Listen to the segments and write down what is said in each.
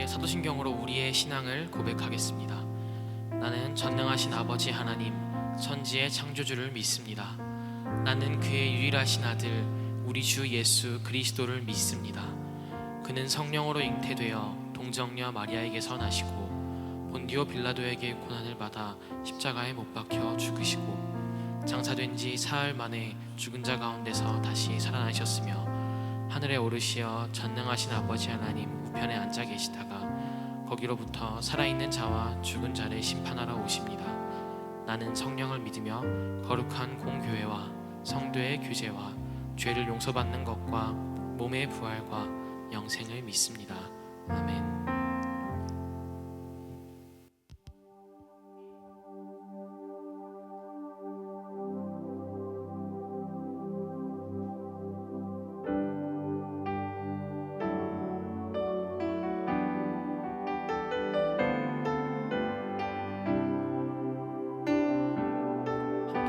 사도신경으로 우리의 신앙을 고백하겠습니다. 나는 전능하신 아버지 하나님, 천지의 창조주를 믿습니다. 나는 그의 유일하신 아들, 우리 주 예수 그리스도를 믿습니다. 그는 성령으로 잉태되어 동정녀 마리아에게서 나시고 본디오 빌라도에게 고난을 받아 십자가에 못 박혀 죽으시고 장사된 지 사흘 만에 죽은 자 가운데서 다시 살아나셨으며 하늘에 오르시어 전능하신 아버지 하나님 우편에 앉아 계시다가 거기로부터 살아있는 자와 죽은 자를 심판하러 오십니다. 나는 성령을 믿으며 거룩한 공교회와 성도의 교제와 죄를 용서받는 것과 몸의 부활과 영생을 믿습니다. 아멘.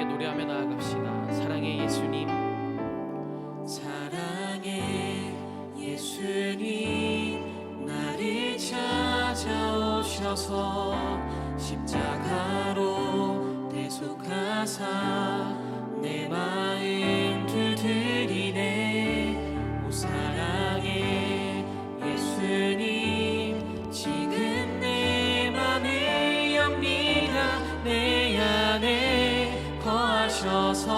노래하며 나아갑시다. 사랑의 예수님, 사랑의 예수님, 나를 찾아오셔서 십자가로 대속하사 내 마음 두드리네. 오 사랑의 예수님, 지금 내 맘을 엽니다. 내 안에 거하셔서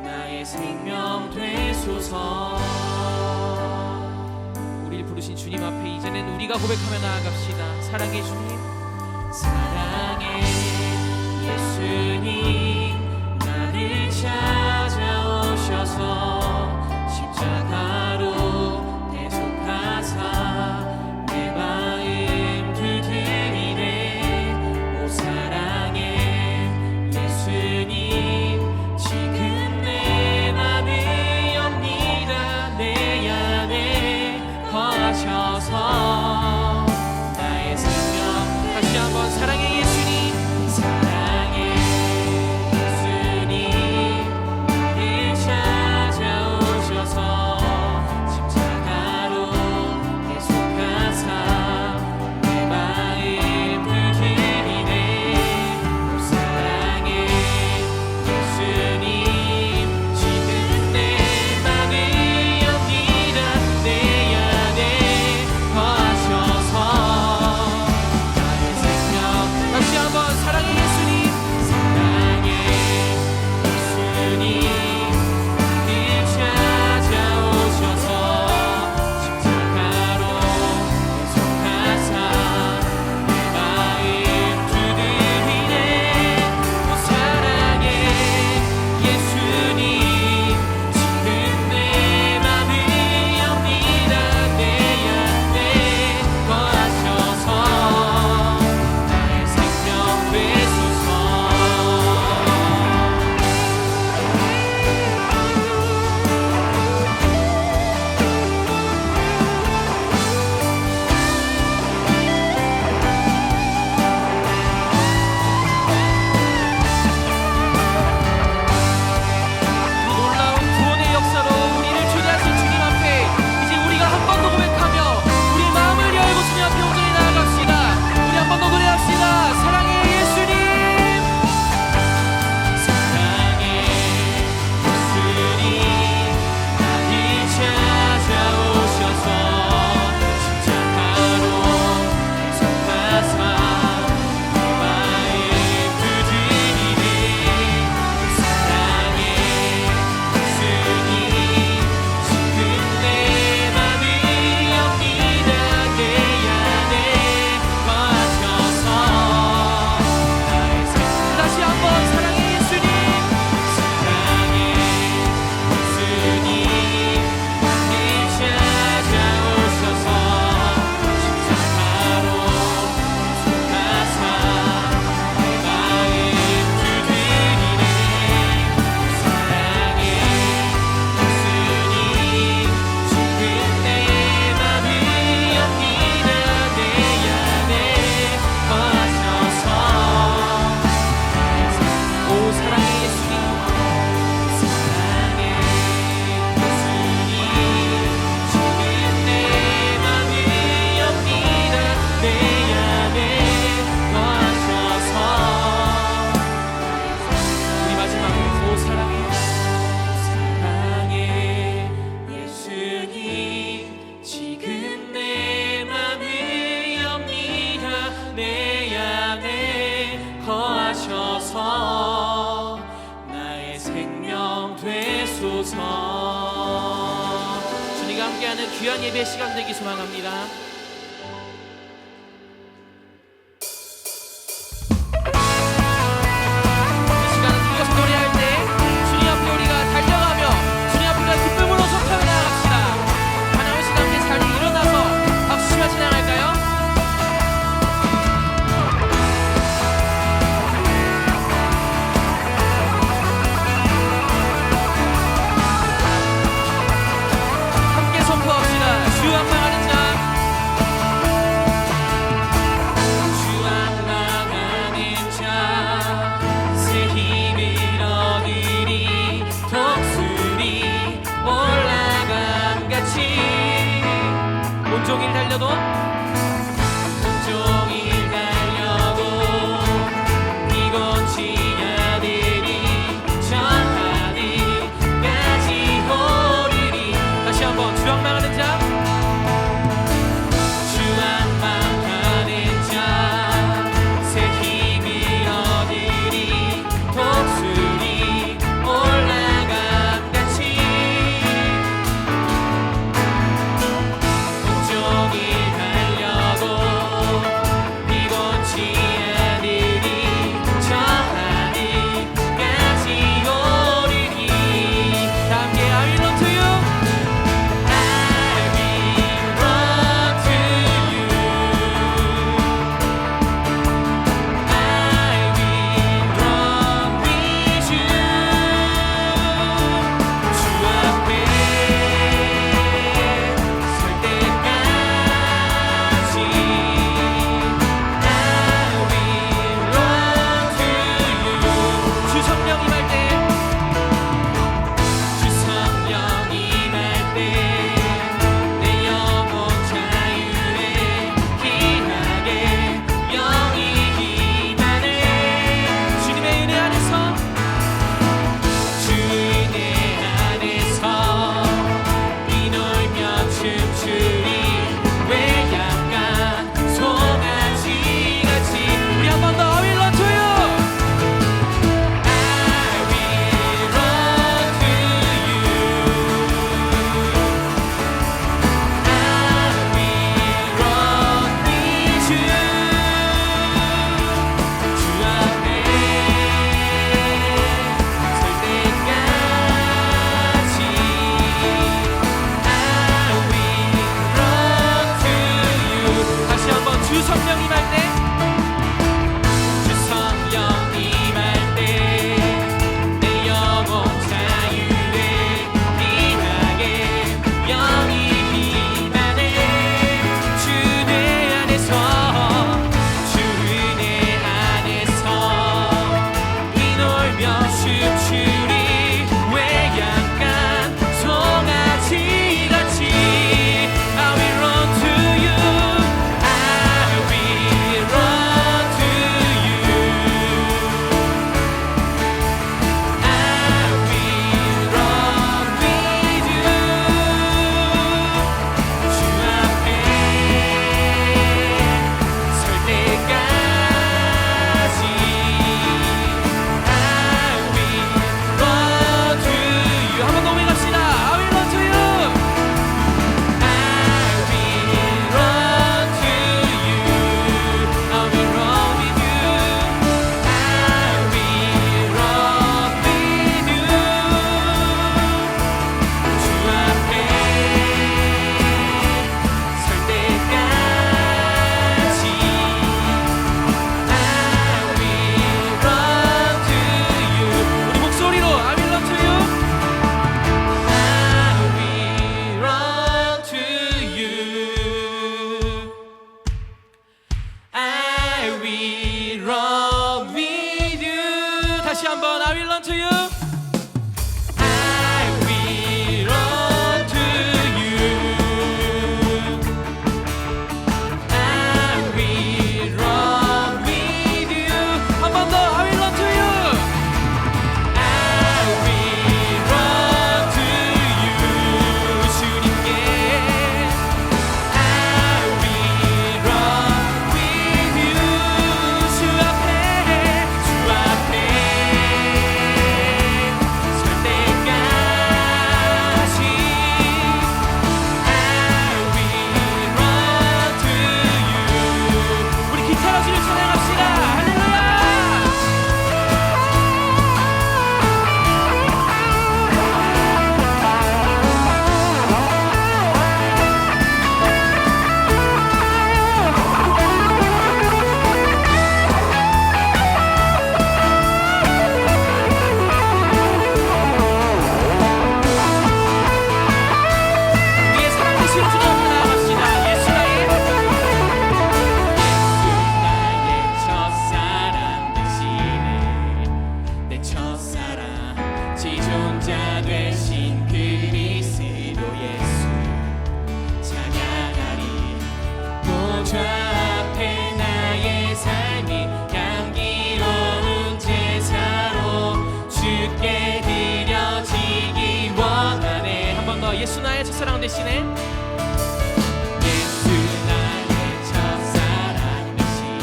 나의 생명 되소서. 우리를 부르신 주님 앞에 이제는 우리가 고백하며 나아갑시다. 사랑의 주님, 사랑의 예수님, 나를 찾아오셔서 십자가로 대속하사 내 마음 두드리네. 오 사랑의 예수님, 지금 내 맘을 엽니다. 내 안에 거하셔서 다시 한번 사랑의 예수님, 사랑의 귀한 예배 시간 되기 소망합니다. 온종일 달려도 비곤치 않으리 저하늘까지 오르리. 다시 한번 주 원망하는 자, 주 원망하는 자 새 힘을 얻으리 독수리 올라감같이 다시 한번 I will run to you. I will run to you. I will run with you. 한 번 더 I will run to you. I will run to you. 주님께 I will run with you. 주 앞에 지존자 되신 그리스도 예수 찬양하리. 보좌 앞에 나의 삶이 향기로운 제사로 주께 드려지기 원하네. 한 번 더. 예수 나의 첫사랑 대신에 예수 나의 첫사랑 되시네.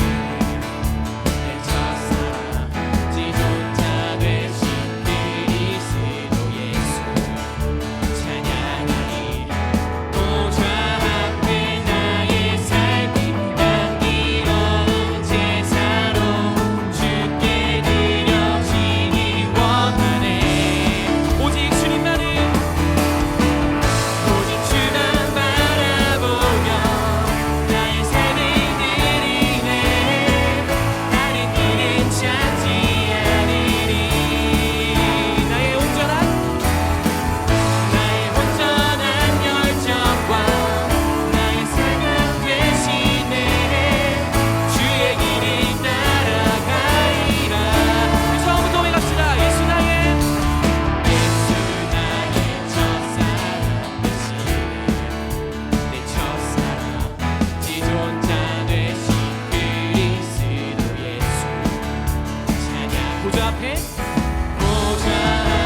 내 첫사랑 지존자 되신 그리스도 예수 찬양하리. 보좌 앞에 나의 삶이 향기로운 제사로 주께 드려지기 원하네. 오직 주님만을 오직 주만 바라보며 나의 삶을 드리네. 다른 길은 찾지 않으리. 나의 온전한 열정과 나의 사랑 되시네. 주의 길을 따라가리라. 우리 처음부터 왜 갑시다. 예수 나의 예수 나의 첫사랑 되시네. 내 첫사랑 지존자 되신 그리스도 예수 찬양. 보좌 앞에 보좌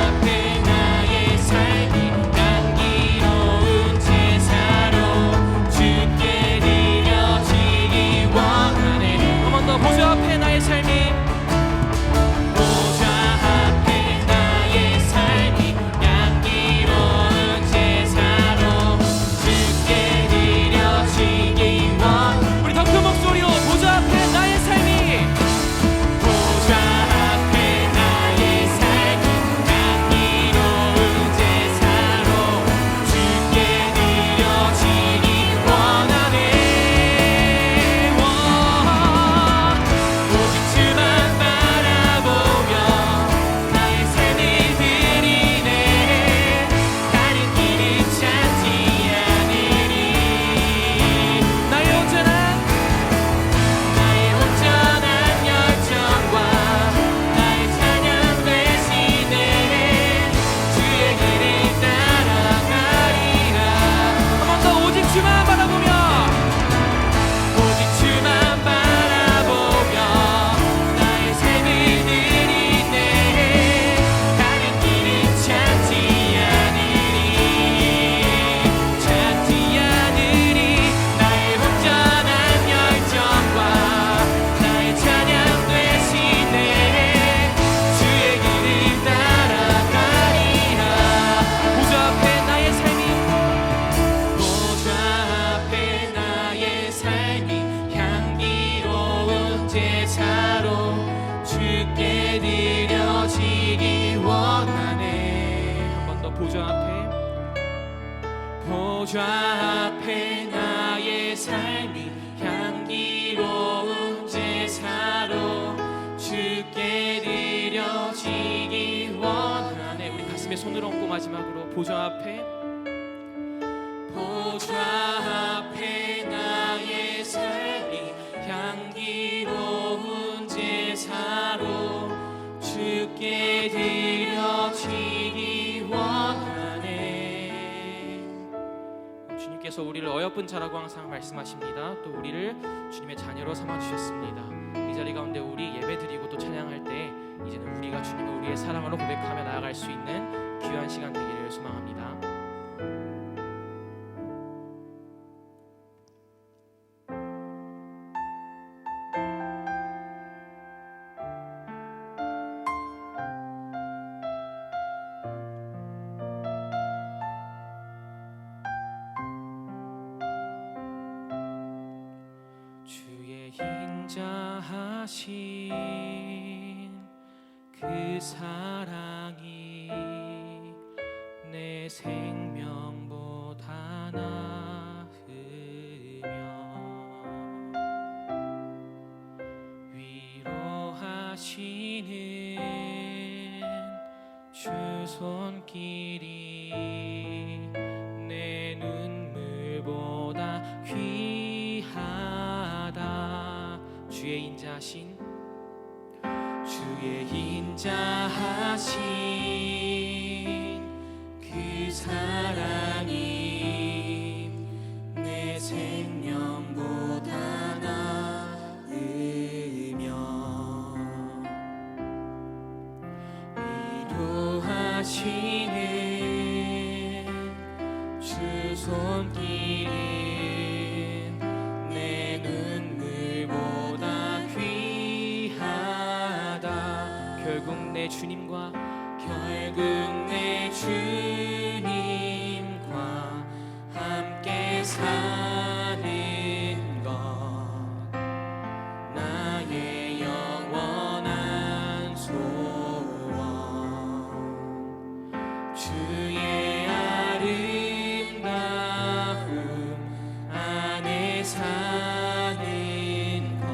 앞에 나의 삶이 향기로운 제사로 주께 드려지기 원하네. 한 번 더. 보좌 앞에 나의 삶이 보좌 앞에 나의 삶이 향기로운 제사로 주께 드려지기 원하네. 우리 더 큰 목소리로 보좌 앞에 나의 삶이 보좌 앞에 나의 삶이 향기로운 제사로 주께 드려지기 원하네. 오직 주만 바라보며 나의 삶을 드리네. 다른 길은 찾지 않으리. 나의 온전한 열정과 나의 찬양 되시네. 주의 길을 따라가리라. 한 번 더. 오직 주만 바라보며 오직 주만 바라보며 나의 삶을 드리네. 다른 길은 찾지 않으리. 나의 온전한 열정과 나의 찬양 되시네. 주의 길을 따라가리라. 보좌 앞에 나의 삶이 보좌 앞에 나의 삶이 향기로운 제사로 주께 드려지기 원하네. 한 번 더. 보좌 앞에 보좌 앞에 나의 삶이 향기로운 제사로 주께 드려지기 원하네. 우리 가슴에 손을 얹고 마지막으로 보좌 앞에 보좌 앞에 나의 삶이 향기로운 제사로 주께 드려지기 원하네. 주님께서 우리를 어여쁜 자라고 항상 말씀하십니다. 또 우리를 주님의 자녀로 삼아 주셨습니다. 이 자리 가운데 우리 예배드리고 또 찬양할 때 이제는 우리가 주님을 우리의 사랑으로 고백하며 나아갈 수 있는 귀한 시간 되기를 소망합니다. 주의 인자하신 그 사랑이 내 생명보다 나으며 위로하시는 주 손길이 내 눈물보다 귀하다. 주의 인자하신 주 손길이 내 눈물보다 귀하다. 결국 내 주님과 함께 사는 것, 나의 영원한 소원. 주의 아름다움 안에 사는 것,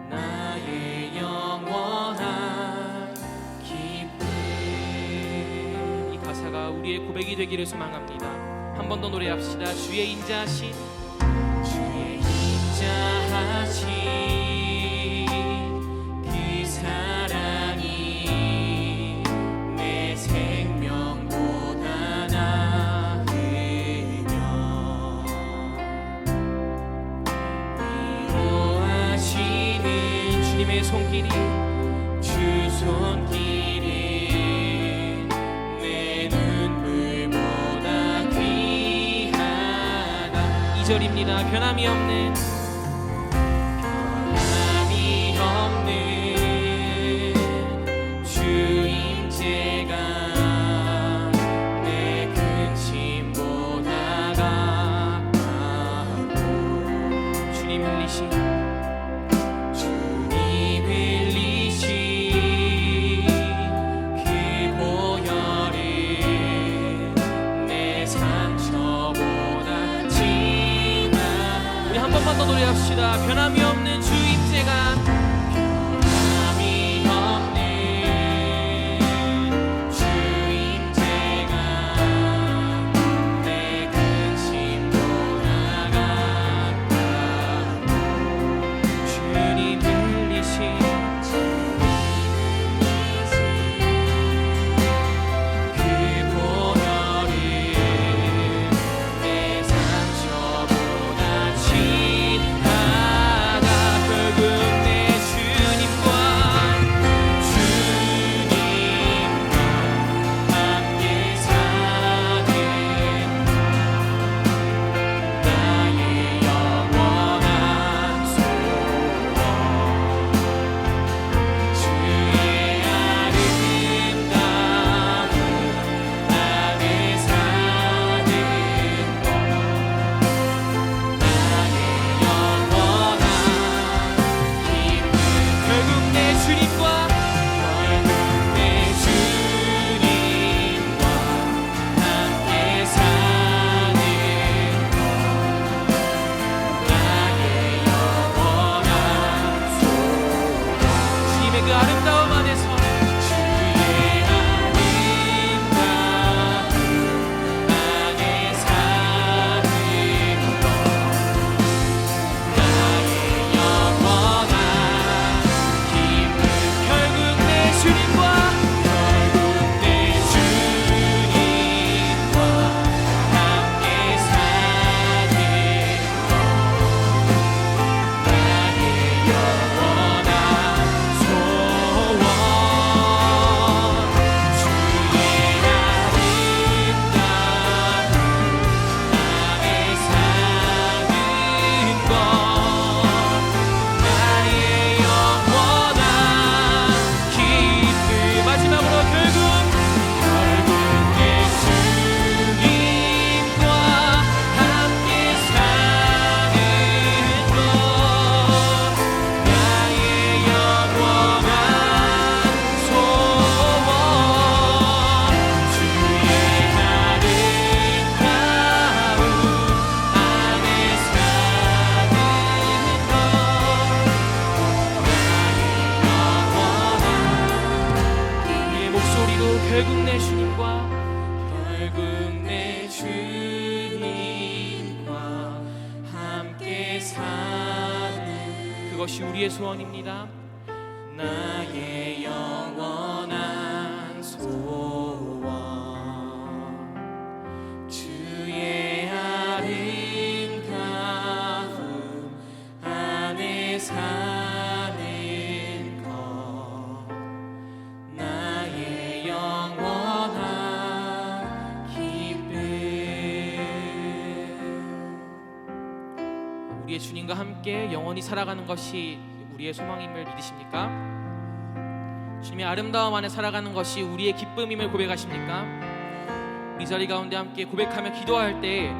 나의 영원한 기쁨. 이 가사가 우리의 고백이 되기를 소망합니다. 한 번 더 노래합시다. 주의 인자하신 그 사랑이 내 생명보다 나으며 위로하시는 주님의 손길이, 주 손길이 내 눈물보다 귀하다. 2절입니다. 변함이 없는 주 임재가 내 근심보다 가깝고, 주님 흘리신 그 보혈은 내 상처보다 진한. 우리 한 번만 더 노래합시다. 변함이 없는 주 임재가 그것이 우리의 소원입니다. 나의 영원한 소원, 주의 아름다움 안에 사는 것, 나의 영원한 주님과 함께 영원히 살아가는 것이 우리의 소망임을 믿으십니까? 주님의 아름다움 안에 살아가는 것이 우리의 기쁨임을 고백하십니까? 이 자리 가운데 함께 고백하며 기도할 때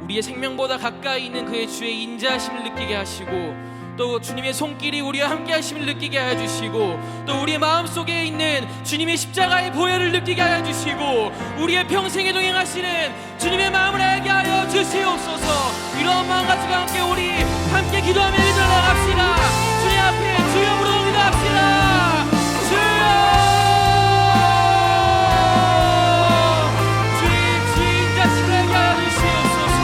우리의 생명보다 가까이 있는 그의 주의 인자하심을 느끼게 하시고, 또 주님의 손길이 우리와 함께 하심을 느끼게 하여 주시고, 또 우리의 마음속에 있는 주님의 십자가의 보혈을 느끼게 하여 주시고, 우리의 평생에 동행하시는 주님의 마음을 알게 하여 주시옵소서. 이런 마음 가지고 함께 기도하며 일어나 나갑시다. 주님 앞에 주여 부르고 기도합시다. 주여, 주의 인자심을 알게 하여 주시옵소서.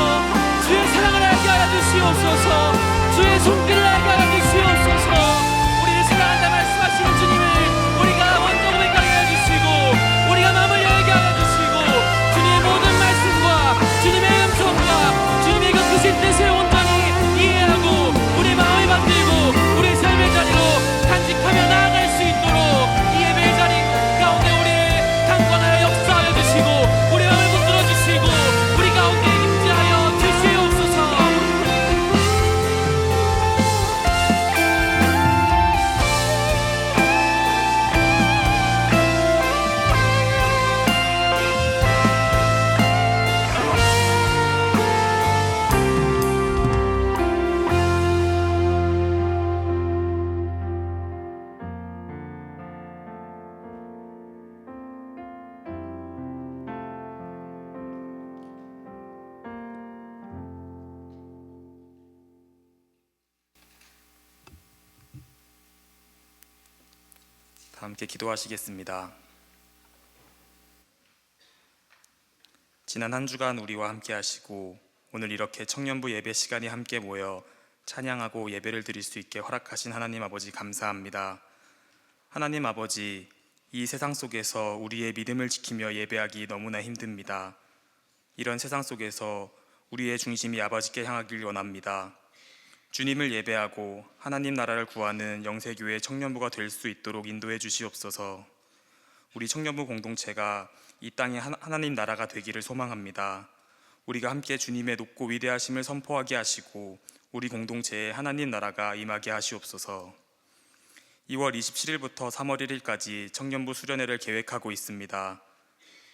주의 사랑을 알게 하여 주시옵소서. 주의 손길을 알게 하여 주시옵소서. 우리를 사랑한다 말씀하시는 주님을 우리가 먼저 고백하게 하여 주시고, 우리가 마음을 열게 하여 주시고, 주님의 모든 말씀과 주님의 음성과 주님의 그 크신 뜻을 온전히 이해하고 우리의 마음을 만들고 우리의 삶의 자리로 간직하며 나아갈 수 있도록 이 예배의 자리 가운데 우리를 강권하여 역사하여 주시고, 우리의 마음을 붙들어 주시고, 우리 가운데 임재하여 주시옵소서. 다 함께 기도하시겠습니다. 지난 한 주간 우리와 함께 하시고 오늘 이렇게 청년부 예배 시간이 함께 모여 찬양하고 예배를 드릴 수 있게 허락하신 하나님 아버지 감사합니다. 하나님 아버지, 이 세상 속에서 우리의 믿음을 지키며 예배하기 너무나 힘듭니다. 이런 세상 속에서 우리의 중심이 아버지께 향하길 원합니다. 주님을 예배하고 하나님 나라를 구하는 영세교회 청년부가 될 수 있도록 인도해 주시옵소서. 우리 청년부 공동체가 이 땅에 하나님 나라가 되기를 소망합니다. 우리가 함께 주님의 높고 위대하심을 선포하게 하시고 우리 공동체에 하나님 나라가 임하게 하시옵소서. 2월 27일부터 3월 1일까지 청년부 수련회를 계획하고 있습니다.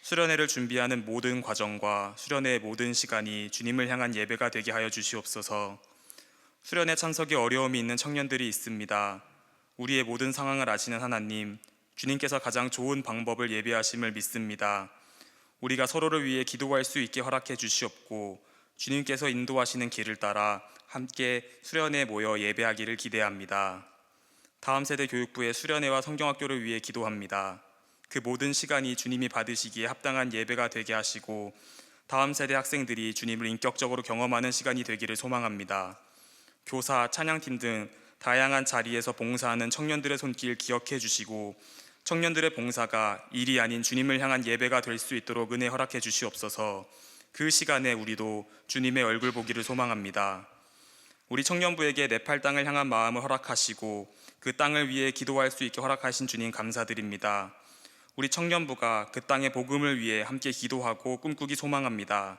수련회를 준비하는 모든 과정과 수련회의 모든 시간이 주님을 향한 예배가 되게 하여 주시옵소서. 수련회 참석에 어려움이 있는 청년들이 있습니다. 우리의 모든 상황을 아시는 하나님, 주님께서 가장 좋은 방법을 예배하심을 믿습니다. 우리가 서로를 위해 기도할 수 있게 허락해 주시옵고, 주님께서 인도하시는 길을 따라 함께 수련회에 모여 예배하기를 기대합니다. 다음 세대 교육부의 수련회와 성경학교를 위해 기도합니다. 그 모든 시간이 주님이 받으시기에 합당한 예배가 되게 하시고, 다음 세대 학생들이 주님을 인격적으로 경험하는 시간이 되기를 소망합니다. 교사, 찬양팀 등 다양한 자리에서 봉사하는 청년들의 손길 기억해 주시고, 청년들의 봉사가 일이 아닌 주님을 향한 예배가 될 수 있도록 은혜 허락해 주시옵소서. 그 시간에 우리도 주님의 얼굴 보기를 소망합니다. 우리 청년부에게 네팔 땅을 향한 마음을 허락하시고 그 땅을 위해 기도할 수 있게 허락하신 주님 감사드립니다. 우리 청년부가 그 땅의 복음을 위해 함께 기도하고 꿈꾸기 소망합니다.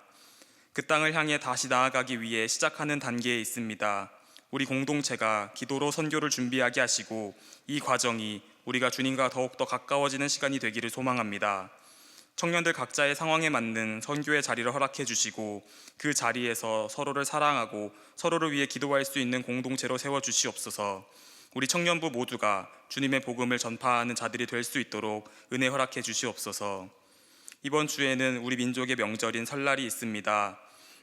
그 땅을 향해 다시 나아가기 위해 시작하는 단계에 있습니다. 우리 공동체가 기도로 선교를 준비하게 하시고 이 과정이 우리가 주님과 더욱더 가까워지는 시간이 되기를 소망합니다. 청년들 각자의 상황에 맞는 선교의 자리를 허락해 주시고 그 자리에서 서로를 사랑하고 서로를 위해 기도할 수 있는 공동체로 세워주시옵소서. 우리 청년부 모두가 주님의 복음을 전파하는 자들이 될 수 있도록 은혜 허락해 주시옵소서. 이번 주에는 우리 민족의 명절인 설날이 있습니다.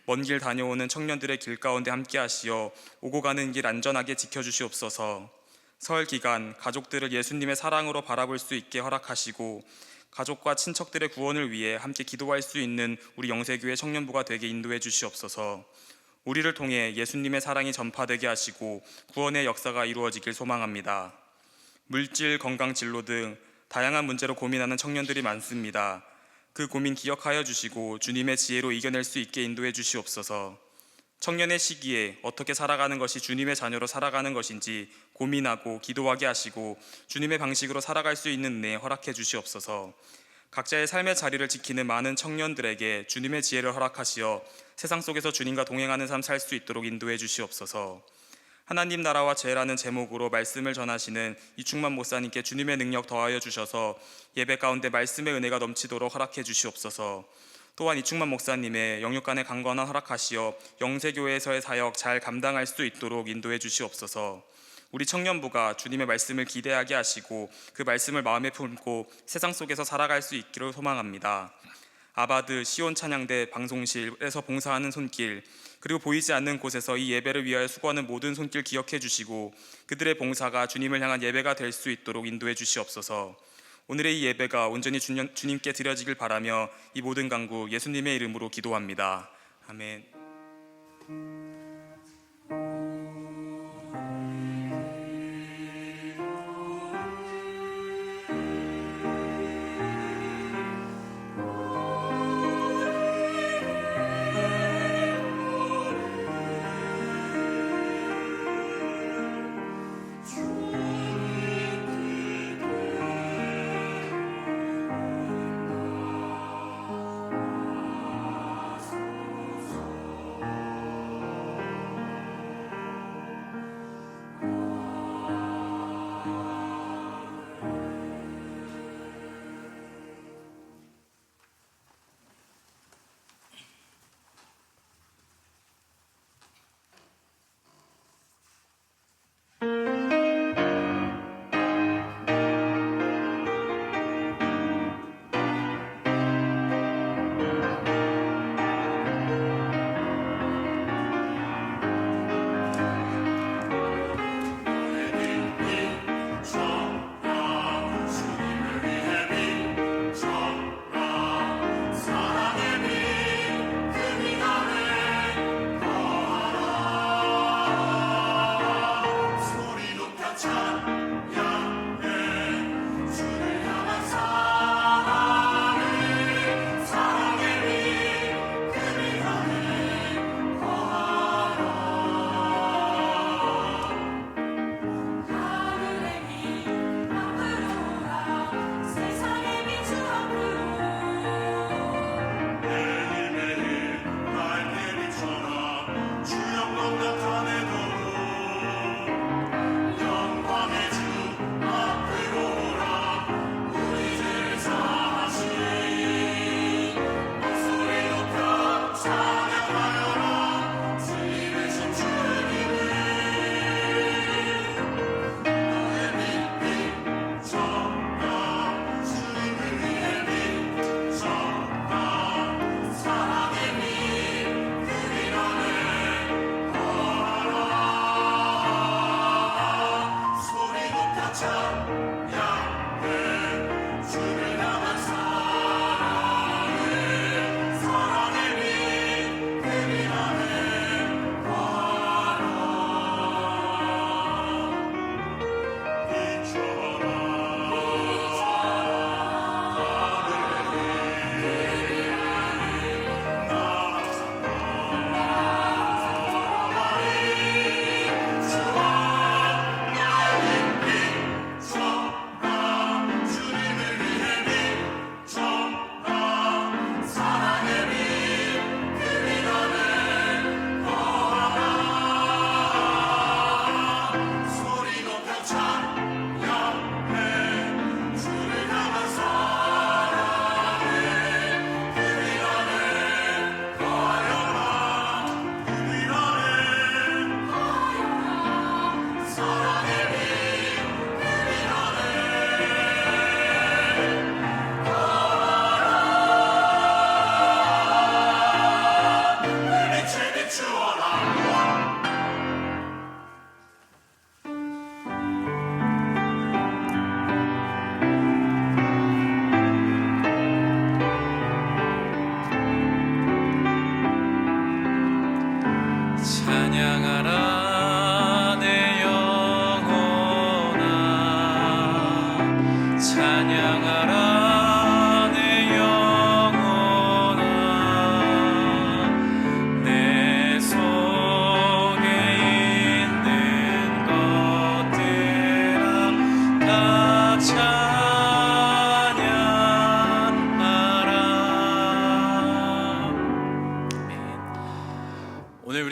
먼 길 다녀오는 청년들의 길 가운데 함께 하시어 오고 가는 길 안전하게 지켜주시옵소서. 설 기간 가족들을 예수님의 사랑으로 바라볼 수 있게 허락하시고 가족과 친척들의 구원을 위해 함께 기도할 수 있는 우리 영세교회 청년부가 되게 인도해 주시옵소서. 우리를 통해 예수님의 사랑이 전파되게 하시고 구원의 역사가 이루어지길 소망합니다. 물질, 건강, 진로 등 다양한 문제로 고민하는 청년들이 많습니다. 그 고민 기억하여 주시고 주님의 지혜로 이겨낼 수 있게 인도해 주시옵소서. 청년의 시기에 어떻게 살아가는 것이 주님의 자녀로 살아가는 것인지 고민하고 기도하게 하시고 주님의 방식으로 살아갈 수 있는 은혜 허락해 주시옵소서. 각자의 삶의 자리를 지키는 많은 청년들에게 주님의 지혜를 허락하시어 세상 속에서 주님과 동행하는 삶 살 수 있도록 인도해 주시옵소서. 하나님 나라와 죄라는 제목으로 말씀을 전하시는 이충만 목사님께 주님의 능력 더하여 주셔서 예배 가운데 말씀의 은혜가 넘치도록 허락해 주시옵소서. 또한 이충만 목사님의 영육간의 강건한 허락하시어 영세교회에서의 사역 잘 감당할 수 있도록 인도해 주시옵소서. 우리 청년부가 주님의 말씀을 기대하게 하시고 그 말씀을 마음에 품고 세상 속에서 살아갈 수 있기를 소망합니다. 아바드, 시온 찬양대, 방송실에서 봉사하는 손길, 그리고 보이지 않는 곳에서 이 예배를 위하여 수고하는 모든 손길 기억해 주시고 그들의 봉사가 주님을 향한 예배가 될 수 있도록 인도해 주시옵소서. 오늘의 이 예배가 온전히 주님께 드려지길 바라며 이 모든 간구 예수님의 이름으로 기도합니다. 아멘.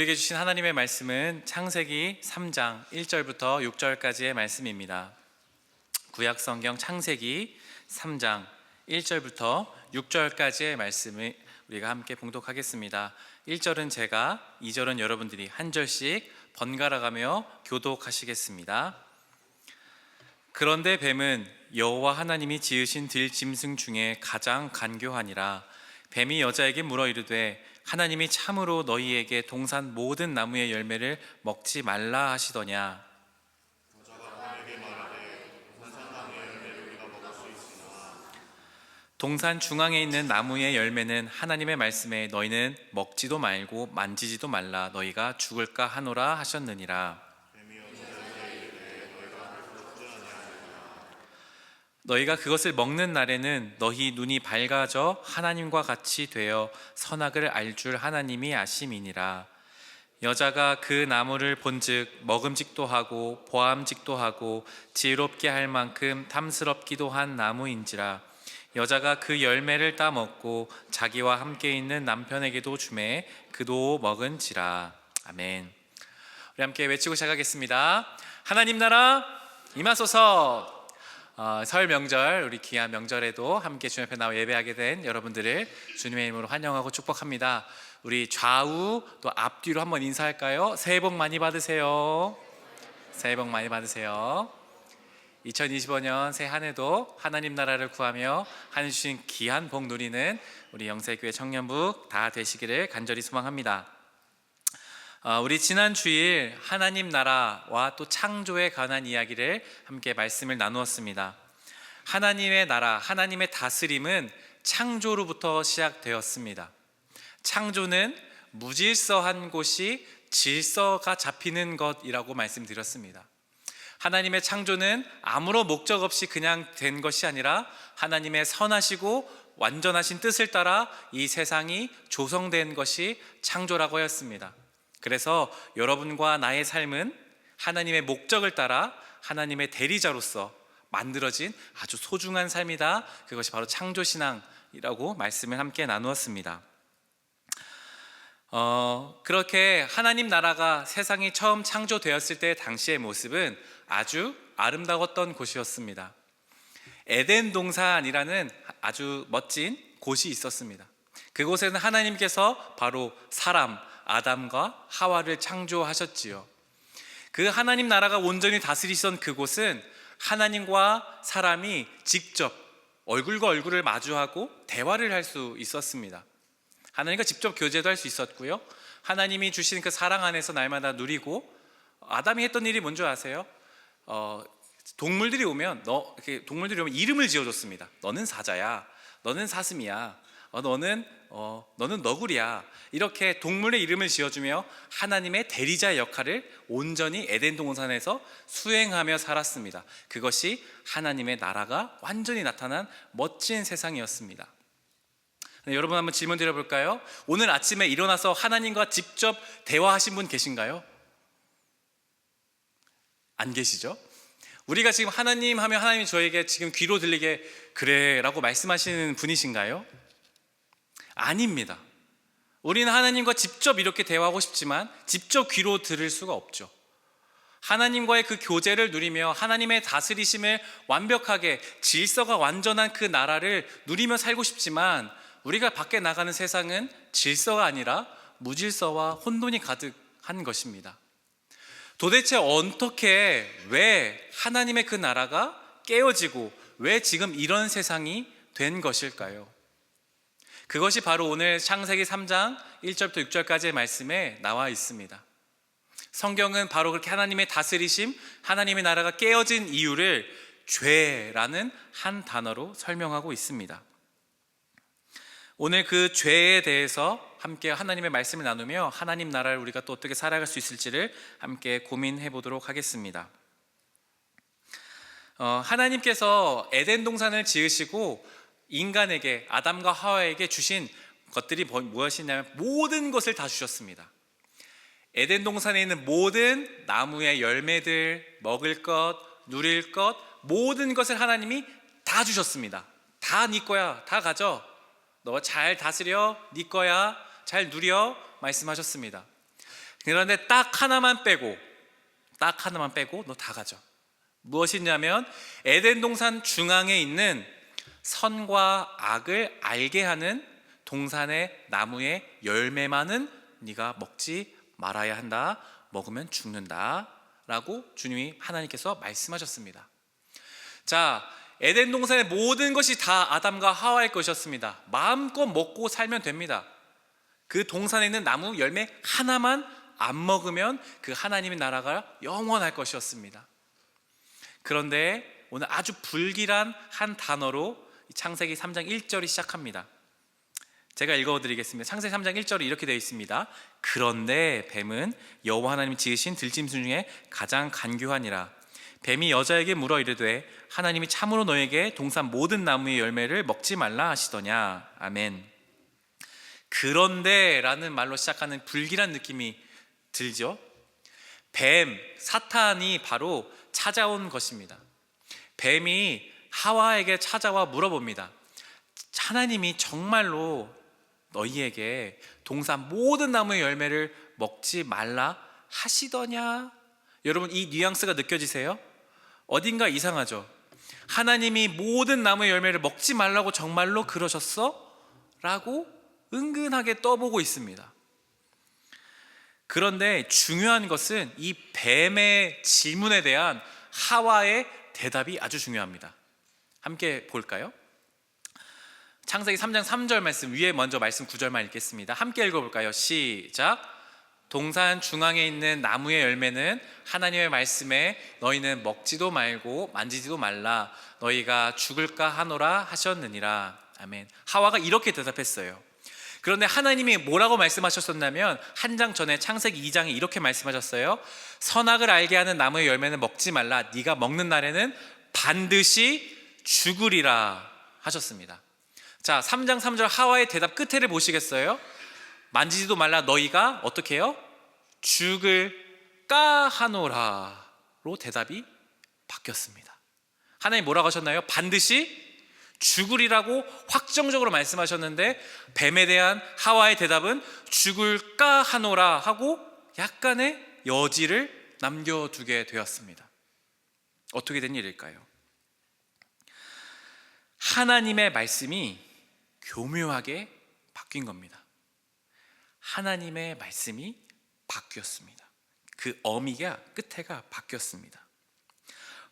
우리에게 주신 하나님의 말씀은 창세기 3장 1절부터 6절까지의 말씀입니다. 구약 성경 창세기 3장 1절부터 6절까지의 말씀을 우리가 함께 봉독하겠습니다. 1절은 제가, 2절은 여러분들이 한 절씩 번갈아 가며 교독하시겠습니다. 그런데 뱀은 여호와 하나님이 지으신 들짐승 중에 가장 간교하니라. 뱀이 여자에게 물어 이르되 하나님이 참으로 너희에게 동산 모든 나무의 열매를 먹지 말라 하시더냐. 동산 중앙에 있는 나무의 열매는 하나님의 말씀에 너희는 먹지도 말고 만지지도 말라 너희가 죽을까 하노라 하셨느니라. 너희가 그것을 먹는 날에는 너희 눈이 밝아져 하나님과 같이 되어 선악을 알 줄 하나님이 아심이니라. 여자가 그 나무를 본즉 먹음직도 하고 보암직도 하고 지혜롭게 할 만큼 탐스럽기도 한 나무인지라. 여자가 그 열매를 따 먹고 자기와 함께 있는 남편에게도 주매 그도 먹은지라. 아멘. 우리 함께 외치고 시작하겠습니다. 하나님 나라 임하소서. 설 명절, 우리 귀한 명절에도 함께 주님 앞에 나와 예배하게 된 여러분들을 주님의 이름으로 환영하고 축복합니다. 우리 좌우 또 앞뒤로 한번 인사할까요? 새해 복 많이 받으세요. 새해 복 많이 받으세요. 2025년 새 한 해도 하나님 나라를 구하며 하나님 주신 귀한 복 누리는 우리 영세교회 청년부 다 되시기를 간절히 소망합니다. 우리 지난 주일 하나님 나라와 또 창조에 관한 이야기를 함께 말씀을 나누었습니다. 하나님의 나라, 하나님의 다스림은 창조로부터 시작되었습니다. 창조는 무질서한 곳이 질서가 잡히는 것이라고 말씀드렸습니다. 하나님의 창조는 아무런 목적 없이 그냥 된 것이 아니라 하나님의 선하시고 완전하신 뜻을 따라 이 세상이 조성된 것이 창조라고 하였습니다. 그래서 여러분과 나의 삶은 하나님의 목적을 따라 하나님의 대리자로서 만들어진 아주 소중한 삶이다. 그것이 바로 창조신앙이라고 말씀을 함께 나누었습니다. 그렇게 하나님 나라가 세상이 처음 창조되었을 때 당시의 모습은 아주 아름다웠던 곳이었습니다. 에덴 동산이라는 아주 멋진 곳이 있었습니다. 그곳에는 하나님께서 바로 사람 아담과 하와를 창조하셨지요. 그 하나님 나라가 온전히 다스리던 그곳은 하나님과 사람이 직접 얼굴과 얼굴을 마주하고 대화를 할 수 있었습니다. 하나님과 직접 교제도 할 수 있었고요. 하나님이 주신 그 사랑 안에서 날마다 누리고, 아담이 했던 일이 뭔지 아세요? 동물들이 오면 이름을 지어줬습니다. 너는 사자야, 너는 사슴이야, 너는 너구리야. 이렇게 동물의 이름을 지어주며 하나님의 대리자의 역할을 온전히 에덴 동산에서 수행하며 살았습니다. 그것이 하나님의 나라가 완전히 나타난 멋진 세상이었습니다. 네, 여러분 한번 질문 드려볼까요? 오늘 아침에 일어나서 하나님과 직접 대화하신 분 계신가요? 안 계시죠? 우리가 지금 하나님 하면 하나님이 저에게 지금 귀로 들리게 그래 라고 말씀하시는 분이신가요? 아닙니다. 우리는 하나님과 직접 이렇게 대화하고 싶지만 직접 귀로 들을 수가 없죠. 하나님과의 그 교제를 누리며 하나님의 다스리심을 완벽하게 질서가 완전한 그 나라를 누리며 살고 싶지만 우리가 밖에 나가는 세상은 질서가 아니라 무질서와 혼돈이 가득한 것입니다. 도대체 어떻게 왜 하나님의 그 나라가 깨어지고 왜 지금 이런 세상이 된 것일까요? 그것이 바로 오늘 창세기 3장 1절부터 6절까지의 말씀에 나와 있습니다. 성경은 바로 그렇게 하나님의 다스리심, 하나님의 나라가 깨어진 이유를 죄라는 한 단어로 설명하고 있습니다. 오늘 그 죄에 대해서 함께 하나님의 말씀을 나누며 하나님 나라를 우리가 또 어떻게 살아갈 수 있을지를 함께 고민해 보도록 하겠습니다. 하나님께서 에덴 동산을 지으시고 인간에게, 아담과 하와에게 주신 것들이 무엇이냐면 모든 것을 다 주셨습니다. 에덴 동산에 있는 모든 나무의 열매들, 먹을 것, 누릴 것, 모든 것을 하나님이 다 주셨습니다. 다 네 거야, 다 가져. 너 잘 다스려, 네 거야, 잘 누려 말씀하셨습니다. 그런데 딱 하나만 빼고 너 다 가져. 무엇이냐면 에덴 동산 중앙에 있는 선과 악을 알게 하는 동산의 나무의 열매만은 네가 먹지 말아야 한다. 먹으면 죽는다 라고 주님이 하나님께서 말씀하셨습니다. 자, 에덴 동산의 모든 것이 다 아담과 하와의 것이었습니다. 마음껏 먹고 살면 됩니다. 그 동산에 있는 나무 열매 하나만 안 먹으면 그 하나님의 나라가 영원할 것이었습니다. 그런데 오늘 아주 불길한 한 단어로 창세기 3장 1절이 시작합니다. 제가 읽어드리겠습니다. 창세기 3장 1절이 이렇게 되어 있습니다. 그런데 뱀은 여호와 하나님이 지으신 들짐승 중에 가장 간교하니라. 뱀이 여자에게 물어 이르되 하나님이 참으로 너에게 동산 모든 나무의 열매를 먹지 말라 하시더냐. 아멘. 그런데 라는 말로 시작하는 불길한 느낌이 들죠. 뱀, 사탄이 바로 찾아온 것입니다. 뱀이 하와에게 찾아와 물어봅니다. 하나님이 정말로 너희에게 동산 모든 나무의 열매를 먹지 말라 하시더냐? 여러분, 이 뉘앙스가 느껴지세요? 어딘가 이상하죠? 하나님이 모든 나무의 열매를 먹지 말라고 정말로 그러셨어? 라고 은근하게 떠보고 있습니다. 그런데 중요한 것은 이 뱀의 질문에 대한 하와의 대답이 아주 중요합니다. 함께 볼까요? 창세기 3장 3절 말씀, 위에 먼저 말씀 9절만 읽겠습니다. 함께 읽어볼까요? 시작. 동산 중앙에 있는 나무의 열매는 하나님의 말씀에 너희는 먹지도 말고 만지지도 말라, 너희가 죽을까 하노라 하셨느니라. 아멘. 하와가 이렇게 대답했어요. 그런데 하나님이 뭐라고 말씀하셨었냐면 한 장 전에 창세기 2장에 이렇게 말씀하셨어요. 선악을 알게 하는 나무의 열매는 먹지 말라, 네가 먹는 날에는 반드시 죽으리라 하셨습니다. 자, 3장 3절 하와의 대답 끝에를 보시겠어요? 만지지도 말라, 너희가 어떻게 해요? 죽을까 하노라로 대답이 바뀌었습니다. 하나님 뭐라고 하셨나요? 반드시 죽으리라고 확정적으로 말씀하셨는데 뱀에 대한 하와의 대답은 죽을까 하노라 하고 약간의 여지를 남겨두게 되었습니다. 어떻게 된 일일까요? 하나님의 말씀이 교묘하게 바뀐 겁니다. 하나님의 말씀이 바뀌었습니다. 그 어미가 끝에가 바뀌었습니다.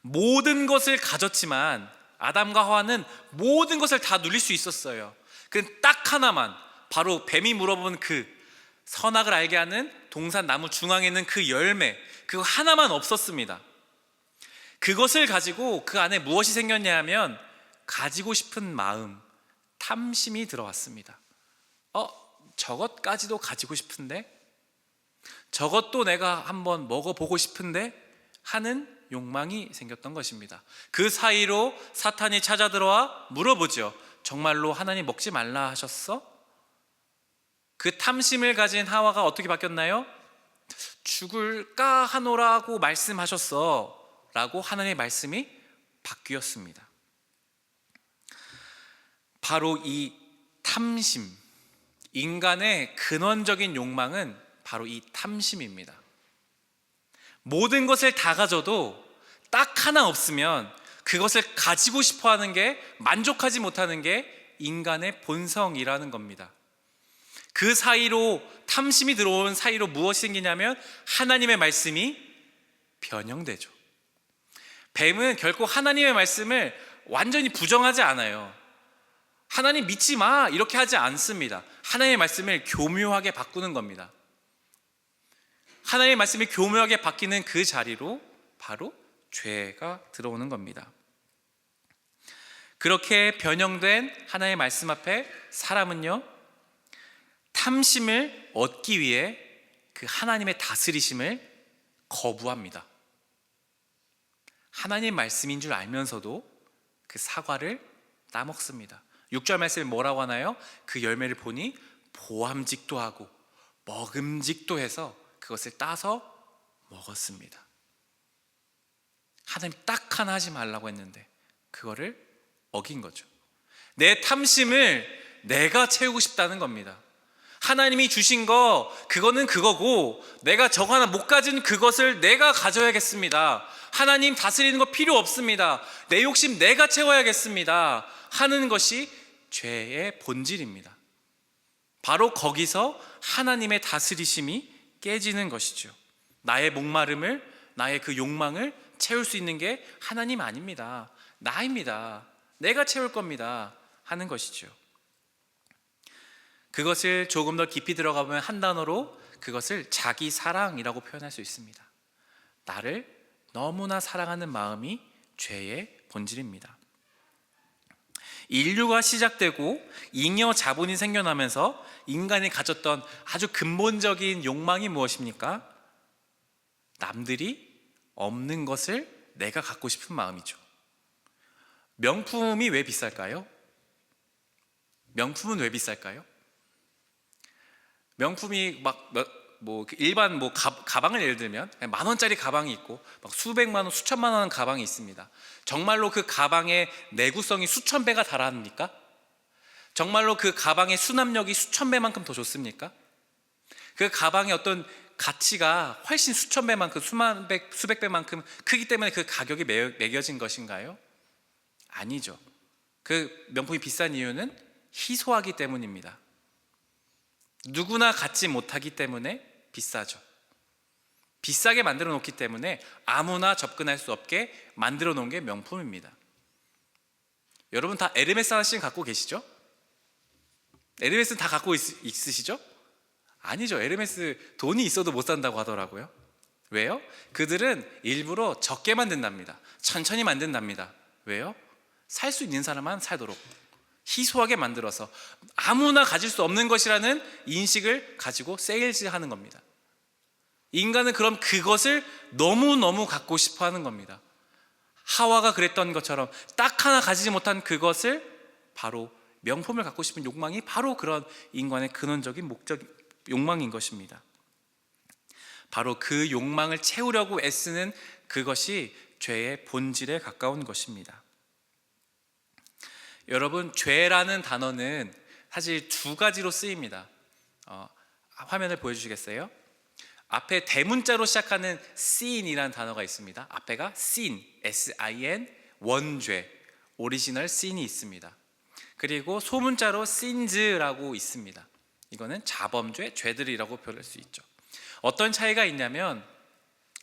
모든 것을 가졌지만 아담과 하와는 모든 것을 다 누릴 수 있었어요. 그 딱 하나만, 바로 뱀이 물어본 그 선악을 알게 하는 동산 나무 중앙에 있는 그 열매, 그거 하나만 없었습니다. 그것을 가지고 그 안에 무엇이 생겼냐 하면 가지고 싶은 마음, 탐심이 들어왔습니다. 저것까지도 가지고 싶은데, 저것도 내가 한번 먹어보고 싶은데 하는 욕망이 생겼던 것입니다. 그 사이로 사탄이 찾아 들어와 물어보죠. 정말로 하나님 먹지 말라 하셨어? 그 탐심을 가진 하와가 어떻게 바뀌었나요? 죽을까 하노라고 말씀하셨어 라고 하나님의 말씀이 바뀌었습니다. 바로 이 탐심, 인간의 근원적인 욕망은 바로 이 탐심입니다. 모든 것을 다 가져도 딱 하나 없으면 그것을 가지고 싶어 하는 게, 만족하지 못하는 게 인간의 본성이라는 겁니다. 그 사이로, 탐심이 들어온 사이로 무엇이 생기냐면 하나님의 말씀이 변형되죠. 뱀은 결코 하나님의 말씀을 완전히 부정하지 않아요. 하나님 믿지 마 이렇게 하지 않습니다. 하나님의 말씀을 교묘하게 바꾸는 겁니다. 하나님의 말씀이 교묘하게 바뀌는 그 자리로 바로 죄가 들어오는 겁니다. 그렇게 변형된 하나님의 말씀 앞에 사람은요, 탐심을 얻기 위해 그 하나님의 다스리심을 거부합니다. 하나님의 말씀인 줄 알면서도 그 사과를 따먹습니다. 6절 말씀에 뭐라고 하나요? 그 열매를 보니 보암직도 하고 먹음직도 해서 그것을 따서 먹었습니다. 하나님 딱 하나 하지 말라고 했는데 그거를 어긴 거죠. 내 탐심을 내가 채우고 싶다는 겁니다. 하나님이 주신 거 그거는 그거고 내가 저거 하나 못 가진 그것을 내가 가져야겠습니다. 하나님 다스리는 거 필요 없습니다. 내 욕심 내가 채워야겠습니다 하는 것이 죄의 본질입니다. 바로 거기서 하나님의 다스리심이 깨지는 것이죠. 나의 목마름을, 나의 그 욕망을 채울 수 있는 게 하나님 아닙니다. 나입니다. 내가 채울 겁니다 하는 것이죠. 그것을 조금 더 깊이 들어가보면 한 단어로 그것을 자기 사랑이라고 표현할 수 있습니다. 나를 너무나 사랑하는 마음이 죄의 본질입니다. 인류가 시작되고 잉여 자본이 생겨나면서 인간이 가졌던 아주 근본적인 욕망이 무엇입니까? 남들이 없는 것을 내가 갖고 싶은 마음이죠. 명품이 왜 비쌀까요? 명품은 왜 비쌀까요? 명품이 일반 가방을 예를 들면 10,000원짜리 가방이 있고 막 수백만 원, 수천만 원 가방이 있습니다. 정말로 그 가방의 내구성이 수천 배가 달합니까? 정말로 그 가방의 수납력이 수천 배만큼 더 좋습니까? 그 가방의 어떤 가치가 훨씬 수천 배만큼, 수백 배만큼 크기 때문에 그 가격이 매겨진 것인가요? 아니죠. 그 명품이 비싼 이유는 희소하기 때문입니다. 누구나 갖지 못하기 때문에 비싸죠. 비싸게 만들어 놓기 때문에 아무나 접근할 수 없게 만들어 놓은 게 명품입니다. 여러분 다 에르메스 하나씩 갖고 계시죠? 에르메스는 다 갖고 있으시죠? 아니죠. 에르메스 돈이 있어도 못 산다고 하더라고요. 왜요? 그들은 일부러 적게 만든답니다. 천천히 만든답니다. 왜요? 살 수 있는 사람만 살도록 희소하게 만들어서 아무나 가질 수 없는 것이라는 인식을 가지고 세일즈하는 겁니다. 인간은 그럼 그것을 너무너무 갖고 싶어 하는 겁니다. 하와가 그랬던 것처럼 딱 하나 가지지 못한 그것을, 바로 명품을 갖고 싶은 욕망이 바로 그런 인간의 근원적인 욕망인 것입니다. 바로 그 욕망을 채우려고 애쓰는 그것이 죄의 본질에 가까운 것입니다. 여러분, 죄라는 단어는 사실 두 가지로 쓰입니다. 화면을 보여주시겠어요? 앞에 대문자로 시작하는 sin이라는 단어가 있습니다. 앞에가 sin, S-I-N, 원죄, 오리지널 sin이 있습니다. 그리고 소문자로 sins라고 있습니다. 이거는 자범죄, 죄들이라고 표현할 수 있죠. 어떤 차이가 있냐면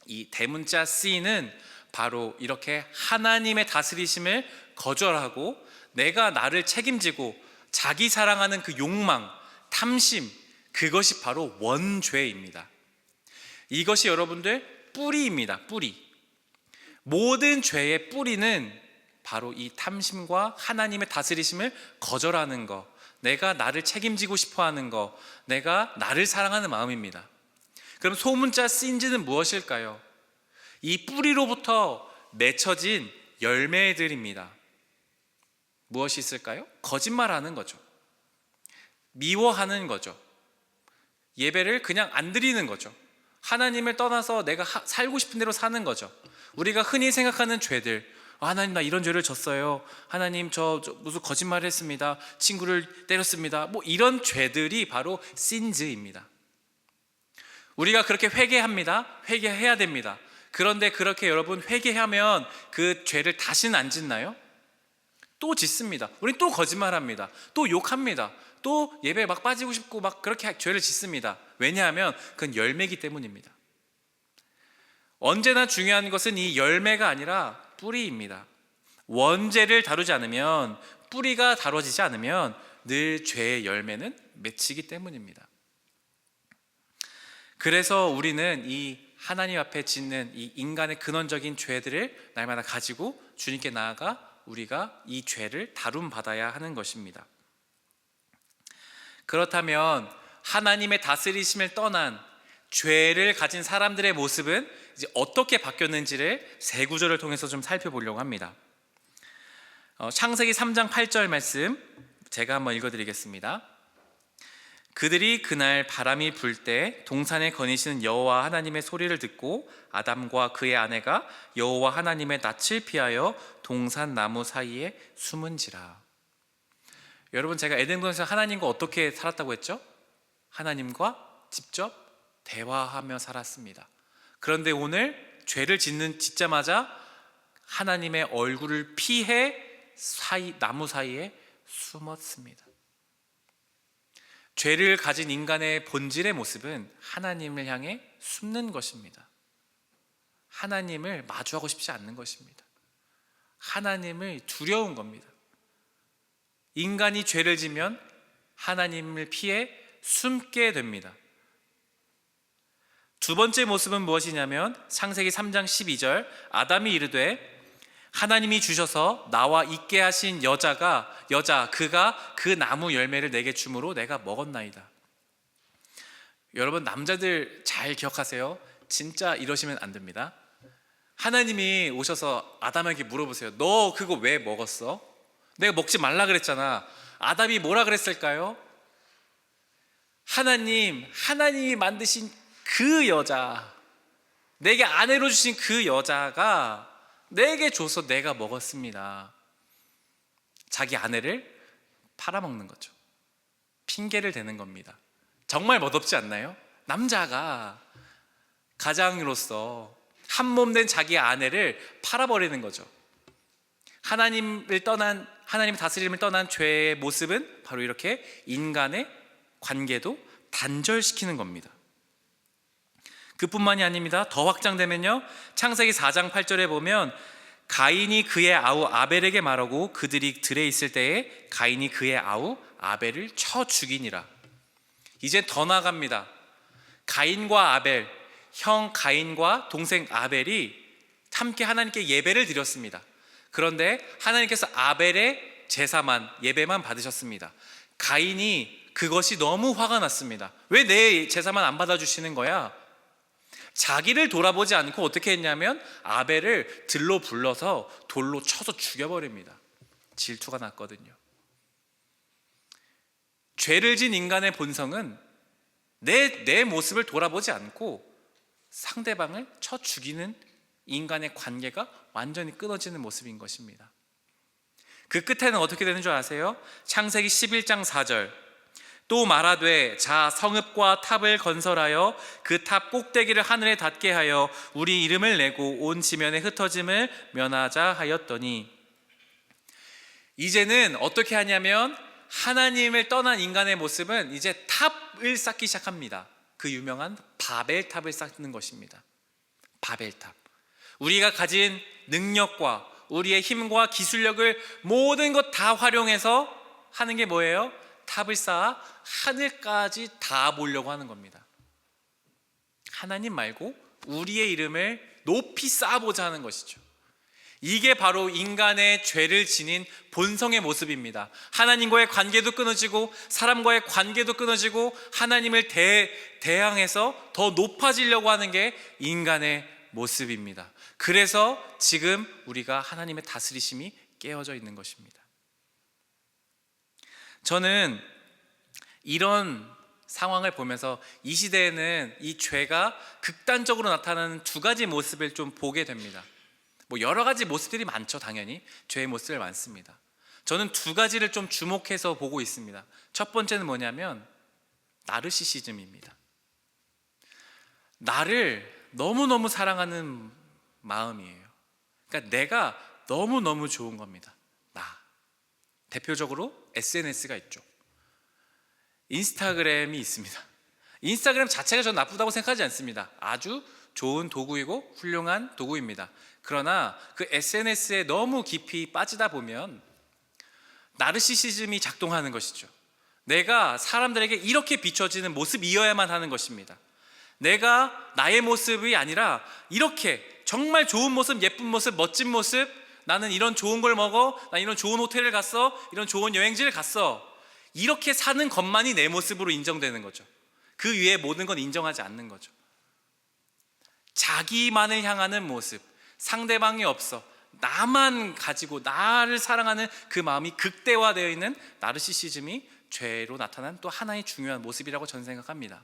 이 대문자 sin은 바로 이렇게 하나님의 다스리심을 거절하고 내가 나를 책임지고 자기 사랑하는 그 욕망, 탐심, 그것이 바로 원죄입니다. 이것이 여러분들 뿌리입니다. 뿌리. 모든 죄의 뿌리는 바로 이 탐심과 하나님의 다스리심을 거절하는 것, 내가 나를 책임지고 싶어하는 것, 내가 나를 사랑하는 마음입니다. 그럼 소문자 sin즈는 무엇일까요? 이 뿌리로부터 맺혀진 열매들입니다. 무엇이 있을까요? 거짓말하는 거죠. 미워하는 거죠. 예배를 그냥 안 드리는 거죠. 하나님을 떠나서 내가 살고 싶은 대로 사는 거죠. 우리가 흔히 생각하는 죄들, 하나님 나 이런 죄를 졌어요, 하나님 저 무슨 거짓말을 했습니다, 친구를 때렸습니다, 뭐 이런 죄들이 바로 신즈입니다. 우리가 그렇게 회개합니다. 회개해야 됩니다. 그런데 그렇게 여러분 회개하면 그 죄를 다시는 안 짓나요? 또 짓습니다. 우린 또 거짓말합니다. 또 욕합니다. 또 예배에 막 빠지고 싶고 막 그렇게 죄를 짓습니다. 왜냐하면 그건 열매이기 때문입니다. 언제나 중요한 것은 이 열매가 아니라 뿌리입니다. 원죄를 다루지 않으면, 뿌리가 다뤄지지 않으면 늘 죄의 열매는 맺히기 때문입니다. 그래서 우리는 이 하나님 앞에 짓는 이 인간의 근원적인 죄들을 날마다 가지고 주님께 나아가 우리가 이 죄를 다룸받아야 하는 것입니다. 그렇다면 하나님의 다스리심을 떠난 죄를 가진 사람들의 모습은 이제 어떻게 바뀌었는지를 세 구절을 통해서 좀 살펴보려고 합니다. 창세기 3장 8절 말씀 제가 한번 읽어드리겠습니다. 그들이 그날 바람이 불 때 동산에 거니시는 여호와 하나님의 소리를 듣고 아담과 그의 아내가 여호와 하나님의 낯을 피하여 동산 나무 사이에 숨은지라. 여러분, 제가 에덴 동산에서 하나님과 어떻게 살았다고 했죠? 하나님과 직접 대화하며 살았습니다. 그런데 오늘 죄를 짓자마자 하나님의 얼굴을 피해 나무 사이에 숨었습니다. 죄를 가진 인간의 본질의 모습은 하나님을 향해 숨는 것입니다. 하나님을 마주하고 싶지 않는 것입니다. 하나님을 두려운 겁니다. 인간이 죄를 지면 하나님을 피해 숨게 됩니다. 두 번째 모습은 무엇이냐면 창세기 3장 12절, 아담이 이르되 하나님이 주셔서 나와 있게 하신 여자 그가 그 나무 열매를 내게 주므로 내가 먹었나이다. 여러분, 남자들 잘 기억하세요. 진짜 이러시면 안 됩니다. 하나님이 오셔서 아담에게 물어보세요. 너 그거 왜 먹었어? 내가 먹지 말라 그랬잖아. 아담이 뭐라 그랬을까요? 하나님이 만드신 그 여자, 내게 아내로 주신 그 여자가 내게 줘서 내가 먹었습니다. 자기 아내를 팔아먹는 거죠. 핑계를 대는 겁니다. 정말 멋없지 않나요? 남자가 가장으로서 한 몸 된 자기 아내를 팔아버리는 거죠. 하나님 다스림을 떠난 죄의 모습은 바로 이렇게 인간의 관계도 단절시키는 겁니다. 그뿐만이 아닙니다. 더 확장되면요, 창세기 4장 8절에 보면 가인이 그의 아우 아벨에게 말하고 그들이 들에 있을 때에 가인이 그의 아우 아벨을 쳐 죽이니라. 이제 더 나아갑니다. 가인과 아벨, 형 가인과 동생 아벨이 함께 하나님께 예배를 드렸습니다. 그런데 하나님께서 아벨의 예배만 받으셨습니다. 가인이 그것이 너무 화가 났습니다. 왜 내 제사만 안 받아주시는 거야? 자기를 돌아보지 않고 어떻게 했냐면 아벨을 들로 불러서 돌로 쳐서 죽여버립니다. 질투가 났거든요. 죄를 진 인간의 본성은 내 모습을 돌아보지 않고 상대방을 쳐 죽이는 인간의 관계가 완전히 끊어지는 모습인 것입니다. 그 끝에는 어떻게 되는 줄 아세요? 창세기 11장 4절, 또 말하되 자 성읍과 탑을 건설하여 그 탑 꼭대기를 하늘에 닿게 하여 우리 이름을 내고 온 지면에 흩어짐을 면하자 하였더니, 이제는 어떻게 하냐면 하나님을 떠난 인간의 모습은 이제 탑을 쌓기 시작합니다. 그 유명한 바벨탑을 쌓는 것입니다. 바벨탑. 우리가 가진 능력과 우리의 힘과 기술력을 모든 것 다 활용해서 하는 게 뭐예요? 탑을 쌓아 하늘까지 닿아 보려고 하는 겁니다. 하나님 말고 우리의 이름을 높이 쌓아보자 하는 것이죠. 이게 바로 인간의 죄를 지닌 본성의 모습입니다. 하나님과의 관계도 끊어지고 사람과의 관계도 끊어지고 하나님을 대항해서 더 높아지려고 하는 게 인간의 모습입니다. 그래서 지금 우리가 하나님의 다스리심이 깨어져 있는 것입니다. 저는 이런 상황을 보면서 이 시대에는 이 죄가 극단적으로 나타나는 두 가지 모습을 좀 보게 됩니다. 뭐 여러 가지 모습들이 많죠. 당연히 죄의 모습들 많습니다. 저는 두 가지를 좀 주목해서 보고 있습니다. 첫 번째는 뭐냐면 나르시시즘입니다. 나를 너무너무 사랑하는 마음이에요. 그러니까 내가 너무너무 좋은 겁니다. 대표적으로 SNS가 있죠. 인스타그램이 있습니다. 인스타그램 자체가 저는 나쁘다고 생각하지 않습니다. 아주 좋은 도구이고 훌륭한 도구입니다. 그러나 그 SNS에 너무 깊이 빠지다 보면 나르시시즘이 작동하는 것이죠. 내가 사람들에게 이렇게 비춰지는 모습이어야만 하는 것입니다. 내가 나의 모습이 아니라 이렇게 정말 좋은 모습, 예쁜 모습, 멋진 모습, 나는 이런 좋은 걸 먹어, 난 이런 좋은 호텔을 갔어, 이런 좋은 여행지를 갔어, 이렇게 사는 것만이 내 모습으로 인정되는 거죠. 그 위에 모든 건 인정하지 않는 거죠. 자기만을 향하는 모습, 상대방이 없어 나만 가지고 나를 사랑하는 그 마음이 극대화되어 있는 나르시시즘이 죄로 나타난 또 하나의 중요한 모습이라고 저는 생각합니다.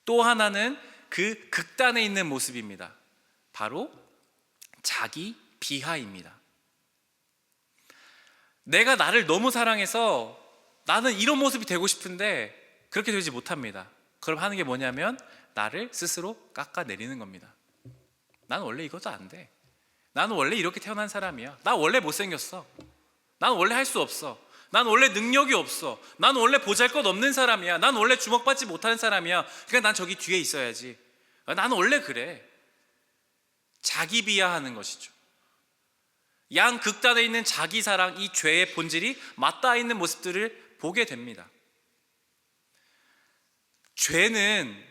또 하나는 그 극단에 있는 모습입니다. 바로 자기 비하입니다. 내가 나를 너무 사랑해서 나는 이런 모습이 되고 싶은데 그렇게 되지 못합니다. 그럼 하는 게 뭐냐면 나를 스스로 깎아내리는 겁니다. 나는 원래 이것도 안 돼. 나는 원래 이렇게 태어난 사람이야. 나 원래 못생겼어. 난 원래 할 수 없어. 난 원래 능력이 없어. 난 원래 보잘것없는 사람이야. 난 원래 주목받지 못하는 사람이야. 그러니까 난 저기 뒤에 있어야지. 나는 원래 그래. 자기 비하하는 것이죠. 양극단에 있는 자기 사랑, 이 죄의 본질이 맞닿아 있는 모습들을 보게 됩니다. 죄는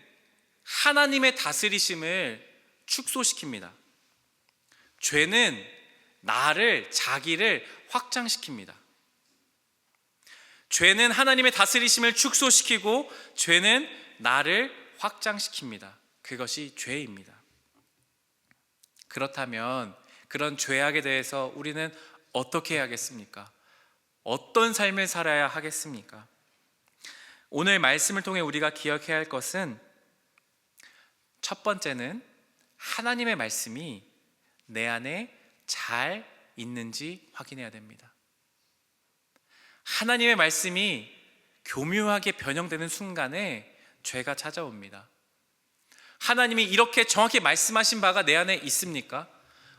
하나님의 다스리심을 축소시킵니다. 죄는 나를, 자기를 확장시킵니다. 죄는 하나님의 다스리심을 축소시키고 죄는 나를 확장시킵니다. 그것이 죄입니다. 그렇다면 그런 죄악에 대해서 우리는 어떻게 해야겠습니까? 어떤 삶을 살아야 하겠습니까? 오늘 말씀을 통해 우리가 기억해야 할 것은 첫 번째는 하나님의 말씀이 내 안에 잘 있는지 확인해야 됩니다. 하나님의 말씀이 교묘하게 변형되는 순간에 죄가 찾아옵니다. 하나님이 이렇게 정확히 말씀하신 바가 내 안에 있습니까?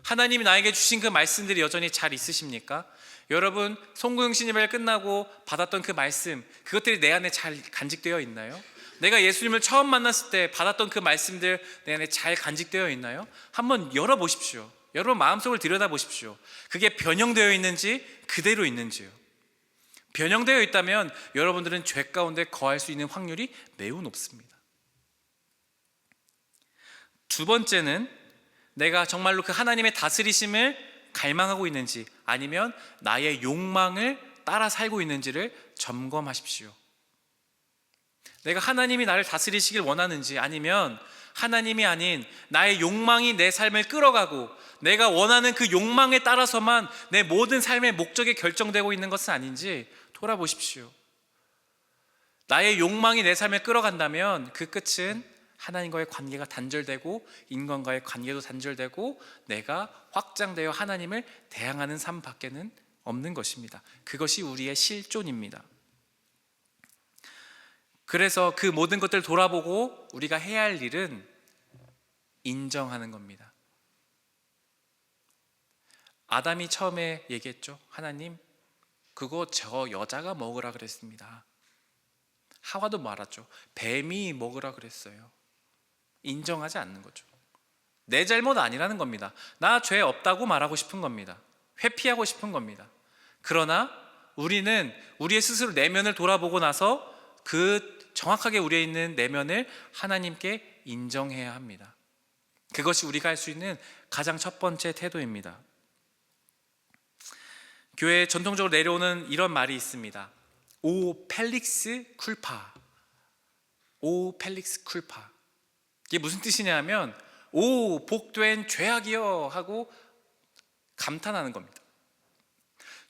하나님이 나에게 주신 그 말씀들이 여전히 잘 있으십니까? 여러분, 송구영신 예배를 끝나고 받았던 그 말씀, 그것들이 내 안에 잘 간직되어 있나요? 내가 예수님을 처음 만났을 때 받았던 그 말씀들 내 안에 잘 간직되어 있나요? 한번 열어보십시오. 여러분 마음속을 들여다보십시오. 그게 변형되어 있는지 그대로 있는지요. 변형되어 있다면 여러분들은 죄 가운데 거할 수 있는 확률이 매우 높습니다. 두 번째는 내가 정말로 그 하나님의 다스리심을 갈망하고 있는지 아니면 나의 욕망을 따라 살고 있는지를 점검하십시오. 내가 하나님이 나를 다스리시길 원하는지 아니면 하나님이 아닌 나의 욕망이 내 삶을 끌어가고 내가 원하는 그 욕망에 따라서만 내 모든 삶의 목적이 결정되고 있는 것은 아닌지 돌아보십시오. 나의 욕망이 내 삶을 끌어간다면 그 끝은 하나님과의 관계가 단절되고 인간과의 관계도 단절되고 내가 확장되어 하나님을 대항하는 삶 밖에는 없는 것입니다. 그것이 우리의 실존입니다. 그래서 그 모든 것들을 돌아보고 우리가 해야 할 일은 인정하는 겁니다. 아담이 처음에 얘기했죠. 하나님, 그거 저 여자가 먹으라 그랬습니다. 하와도 말았죠. 뱀이 먹으라 그랬어요. 인정하지 않는 거죠. 내 잘못 아니라는 겁니다. 나 죄 없다고 말하고 싶은 겁니다. 회피하고 싶은 겁니다. 그러나 우리는 우리의 스스로 내면을 돌아보고 나서 그 정확하게 우리에 있는 내면을 하나님께 인정해야 합니다. 그것이 우리가 할 수 있는 가장 첫 번째 태도입니다. 교회에 전통적으로 내려오는 이런 말이 있습니다. 오 펠릭스 쿨파. 오 펠릭스 쿨파. 이게 무슨 뜻이냐면 오 복된 죄악이여 하고 감탄하는 겁니다.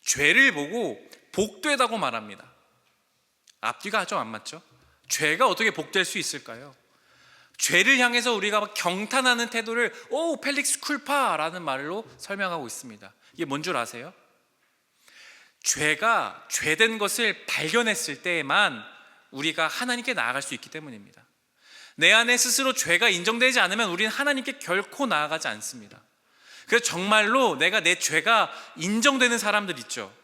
죄를 보고 복되다고 말합니다. 앞뒤가 좀 안 맞죠? 죄가 어떻게 복될 수 있을까요? 죄를 향해서 우리가 막 경탄하는 태도를 오 펠릭스 쿨파라는 말로 설명하고 있습니다. 이게 뭔 줄 아세요? 죄가 죄된 것을 발견했을 때에만 우리가 하나님께 나아갈 수 있기 때문입니다. 내 안에 스스로 죄가 인정되지 않으면 우리는 하나님께 결코 나아가지 않습니다. 그래서 정말로 내가 내 죄가 인정되는 사람들 있죠.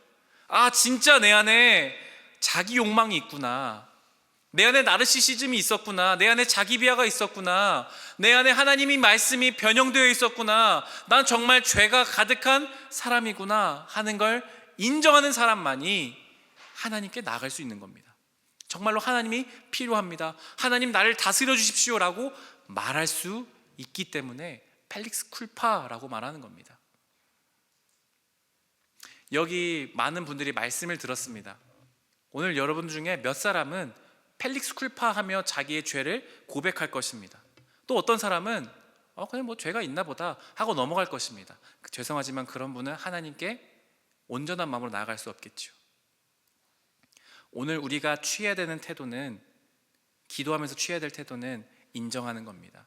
아 진짜 내 안에 자기 욕망이 있구나. 내 안에 나르시시즘이 있었구나. 내 안에 자기 비하가 있었구나. 내 안에 하나님의 말씀이 변형되어 있었구나. 난 정말 죄가 가득한 사람이구나 하는 걸 인정하는 사람만이 하나님께 나아갈 수 있는 겁니다. 정말로 하나님이 필요합니다. 하나님 나를 다스려 주십시오라고 말할 수 있기 때문에 펠릭스 쿨파라고 말하는 겁니다. 여기 많은 분들이 말씀을 들었습니다. 오늘 여러분 중에 몇 사람은 펠릭스 쿨파 하며 자기의 죄를 고백할 것입니다. 또 어떤 사람은 그냥 뭐 죄가 있나 보다 하고 넘어갈 것입니다. 죄송하지만 그런 분은 하나님께 온전한 마음으로 나아갈 수 없겠죠. 오늘 우리가 취해야 되는 태도는, 기도하면서 취해야 될 태도는 인정하는 겁니다.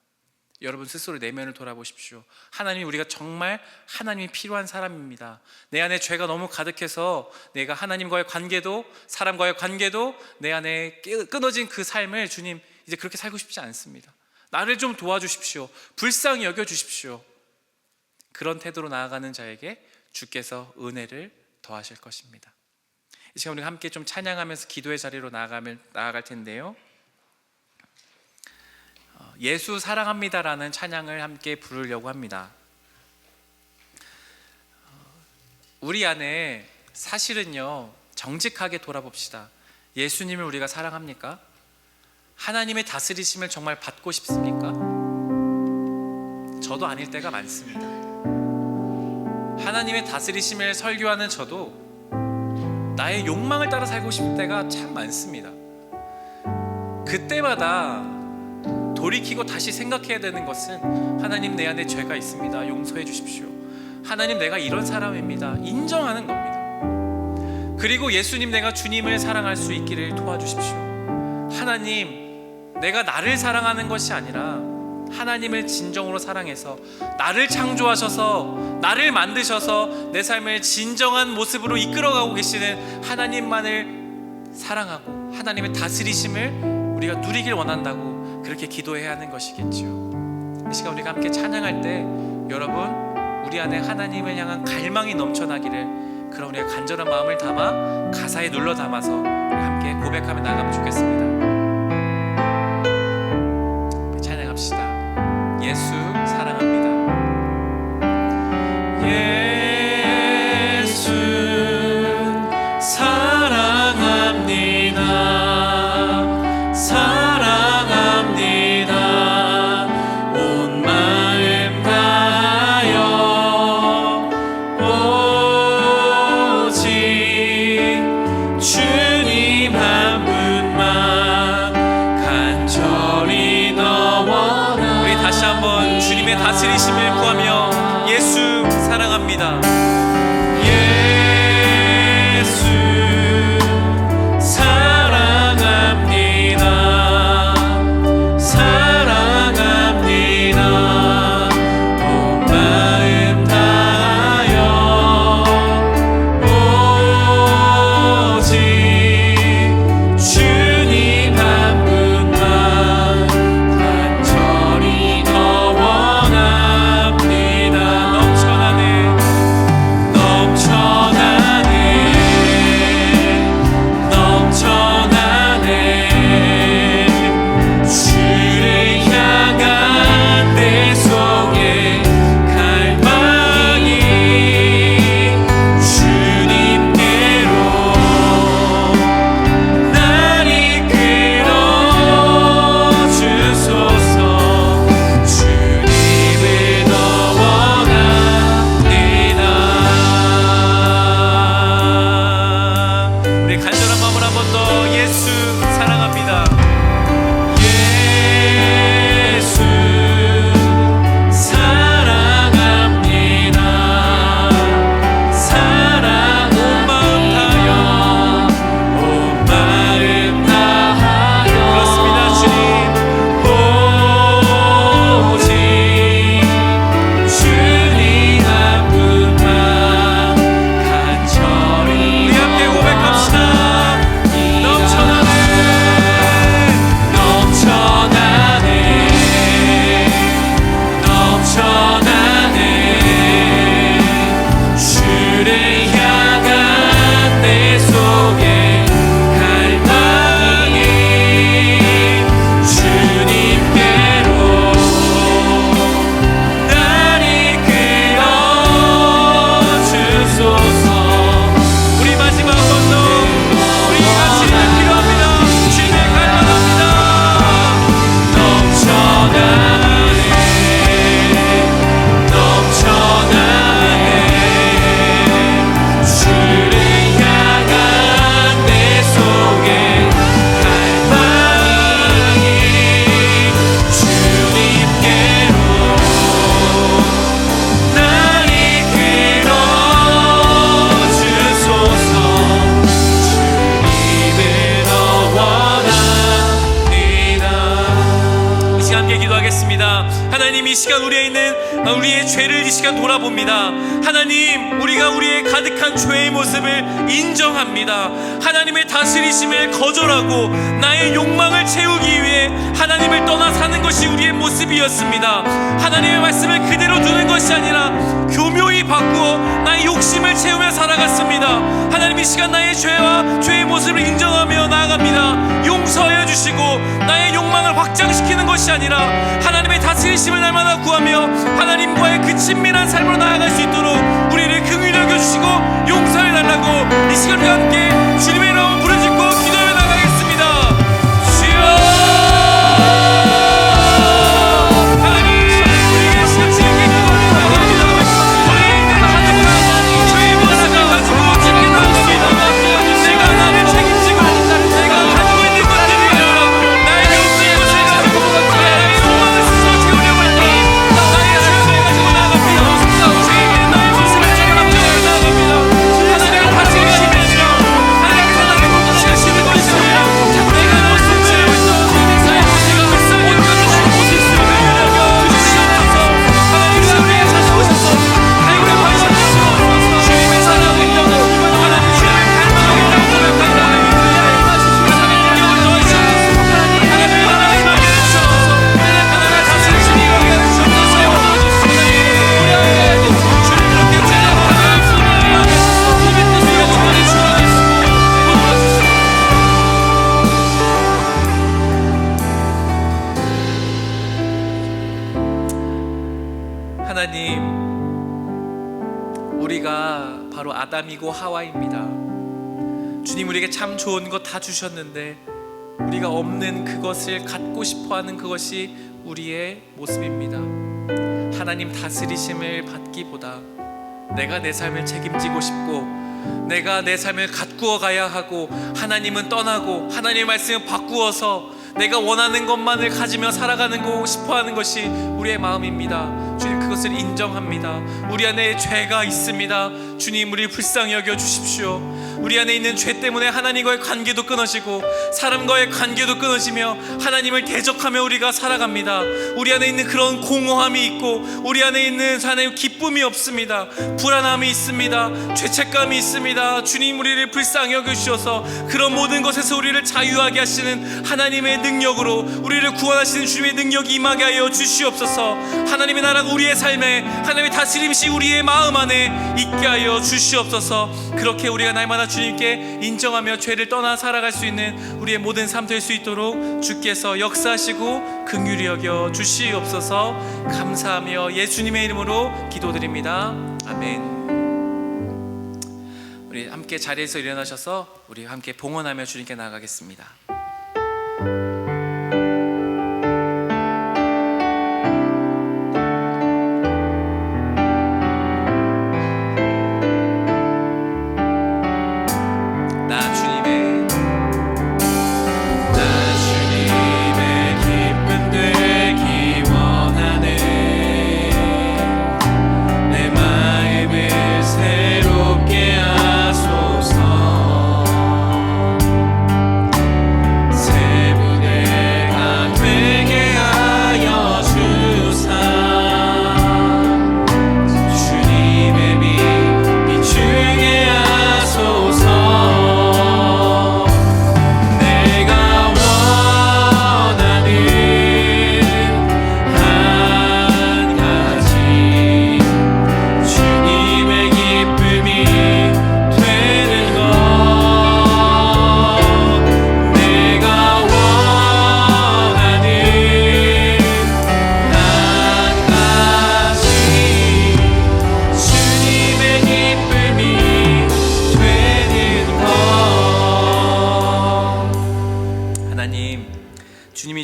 여러분 스스로 내면을 돌아보십시오. 하나님이 우리가 정말 하나님이 필요한 사람입니다. 내 안에 죄가 너무 가득해서 내가 하나님과의 관계도 사람과의 관계도 내 안에 끊어진 그 삶을 주님 이제 그렇게 살고 싶지 않습니다. 나를 좀 도와주십시오. 불쌍히 여겨주십시오. 그런 태도로 나아가는 자에게 주께서 은혜를 더하실 것입니다. 이 시간 우리가 함께 좀 찬양하면서 기도의 자리로 나아갈 텐데요, 예수 사랑합니다라는 찬양을 함께 부르려고 합니다. 우리 안에 사실은요, 정직하게 돌아봅시다. 예수님을 우리가 사랑합니까? 하나님의 다스리심을 정말 받고 싶습니까? 저도 아닐 때가 많습니다. 하나님의 다스리심을 설교하는 저도 나의 욕망을 따라 살고 싶을 때가 참 많습니다. 그때마다 돌이키고 다시 생각해야 되는 것은, 하나님 내 안에 죄가 있습니다. 용서해 주십시오. 하나님 내가 이런 사람입니다. 인정하는 겁니다. 그리고 예수님 내가 주님을 사랑할 수 있기를 도와주십시오. 하나님 내가 나를 사랑하는 것이 아니라 하나님을 진정으로 사랑해서 나를 창조하셔서 나를 만드셔서 내 삶을 진정한 모습으로 이끌어가고 계시는 하나님만을 사랑하고 하나님의 다스리심을 우리가 누리길 원한다고 그렇게 기도해야 하는 것이겠지요. 이 시간 우리가 함께 찬양할 때 여러분 우리 안에 하나님을 향한 갈망이 넘쳐나기를, 그런 우리의 간절한 마음을 담아 가사에 눌러 담아서 우리 함께 고백하며 나가면 좋겠습니다. 찬양합시다. 예수 사랑합니다. 예수 사랑합니다. 사랑합니다. 온 마음 다하여 오직 주님 한 분만 간절히 너원하. 우리 다시 한번 주님의 다스리심을 구하며 예수 사랑합니다. 예수 사랑합니다. 사랑합니다. 온 마음 다하여 오직 하나님 이 시간 우리에 있는 우리의 죄를 이 시간 돌아봅니다. 하나님, 우리가 우리의 가득한 죄의 모습을 인정합니다. 하나님의 다스리심을 거절하고 나의 욕망을 채우기 위해 하나님을 떠나 사는 것이 우리의 모습이었습니다. 하나님의 말씀을 그대로 두는 것이 아니라 교묘히 바꾸어 나의 욕심을 채우며 살아갔습니다. 하나님 이 시간 나의 죄와 죄의 모습을 인정하며 나아갑니다. 용서하여 주시고 나의 욕망을 확장시키는 것이 아니라 하나님의 다스리심을 날마다 구하며 하나님과의 그 친밀한 삶으로 나아갈 수 있도록 우리를 긍휼히 여겨주시고 용서해 달라고 이 시간 우리가 함께 주님의 이름을 부르짖고 기도해 나가겠습니다. 주여, 하나님, 우리에게 시간 주님께 기도를 나갑니다. 우리에 있는 하나님과 죄의 모습을 가지고 지키는 것입니다. 내가 나를 책임지고 내가 가지고 있는 것들이 아니라 나에게 없는 것을 가지고 나의 욕망을 스스로 채우려고 할 때 나의 죄를 가지고 나갑니다. 죄에 있는 나의 모습을 지금 앞장에 나갑니다. 하나님의 다스리심이 아니라 하나님께서 나를 통치하시는 것이 아니라 내가 무엇을 채우고 있어 나의 모습을 불쌍히 여겨주시고 주시옵소서. 하나님께서 우리에게 찾아오셔서 하나님의 관심하시고 주님의 사랑을 인정하고 하나님 주님을 닮아가겠다고 고백합니다. 하나님 능력을 더하시옵소서. 하나님 하나님을 주옵소서. 하나님의 다스리심이 우리에게 주옵소서. 하나님 주님 그렇게 찬양하옵소서. 우리가 주만의 주님께서 도와주시옵소서. 하나님, 우리가 바로 아담이고 하와입니다. 주님, 우리에게 참 좋은 것 다 주셨는데 우리가 없는 그것을 갖고 싶어하는 그것이 우리의 모습입니다. 하나님 다스리심을 받기보다 내가 내 삶을 책임지고 싶고 내가 내 삶을 가꾸어 가야 하고 하나님은 떠나고 하나님의 말씀을 바꾸어서 내가 원하는 것만을 가지며 살아가는 거 싶어하는 것이 우리의 마음입니다. 주님, 그것을 인정합니다. 우리 안에 죄가 있습니다. 주님, 우리 불쌍히 여겨 주십시오. 우리 안에 있는 죄 때문에 하나님과의 관계도 끊어지고 사람과의 관계도 끊어지며 하나님을 대적하며 우리가 살아갑니다. 우리 안에 있는 그런 공허함이 있고 우리 안에 있는 하나님 기쁨이 없습니다. 불안함이 있습니다. 죄책감이 있습니다. 주님, 우리를 불쌍히 여겨주셔서 그런 모든 것에서 우리를 자유하게 하시는 하나님의 능력으로 우리를 구원하시는 주님의 능력이 임하게 하여 주시옵소서. 하나님의 나라가 우리의 삶에 하나님의 다스림이 우리의 마음 안에 있게 하여 주시옵소서. 그렇게 우리가 날마다 주님께 인정하며 죄를 떠나 살아갈 수 있는 우리의 모든 삶 될 수 있도록 주께서 역사하시고 긍휼히 여겨 주시옵소서. 감사하며 예수님의 이름으로 기도드립니다. 아멘. 우리 함께 자리에서 일어나셔서 우리 함께 봉헌하며 주님께 나아가겠습니다.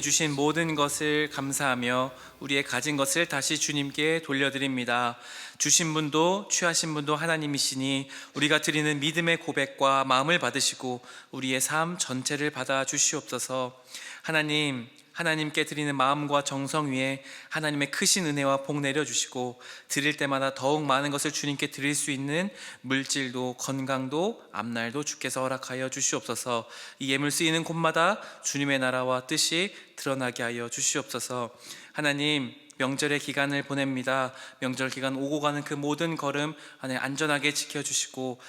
주신 모든 것을 감사하며 우리의 가진 것을 다시 주님께 돌려드립니다. 주신 분도 취하신 분도 하나님이시니 우리가 드리는 믿음의 고백과 마음을 받으시고 우리의 삶 전체를 받아 주시옵소서. 하나님, 하나님께 드리는 마음과 정성 위에 하나님의 크신 은혜와 복 내려주시고 드릴 때마다 더욱 많은 것을 주님께 드릴 수 있는 물질도 건강도 앞날도 주께서 허락하여 주시옵소서. 이 예물 쓰이는 곳마다 주님의 나라와 뜻이 드러나게 하여 주시옵소서. 하나님, 명절의 기간을 보냅니다. 명절 기간 오고 가는 그 모든 걸음 안에 안전하게 지켜주시고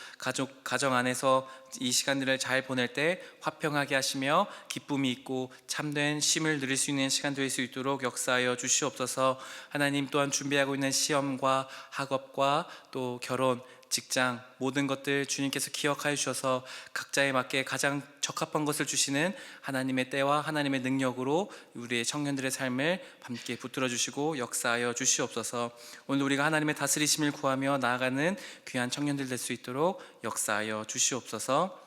가정 안에서 이 시간들을 잘 보낼 때 화평하게 하시며 기쁨이 있고 참된 쉼을 누릴 수 있는 시간 될 수 있도록 역사하여 주시옵소서. 하나님, 또한 준비하고 있는 시험과 학업과 또 결혼, 직장 모든 것들 주님께서 기억하여 주셔서 각자에 맞게 가장 적합한 것을 주시는 하나님의 때와 하나님의 능력으로 우리의 청년들의 삶을 함께 붙들어 주시고 역사하여 주시옵소서. 오늘 우리가 하나님의 다스리심을 구하며 나아가는 귀한 청년들 될 수 있도록 역사하여 주시옵소서.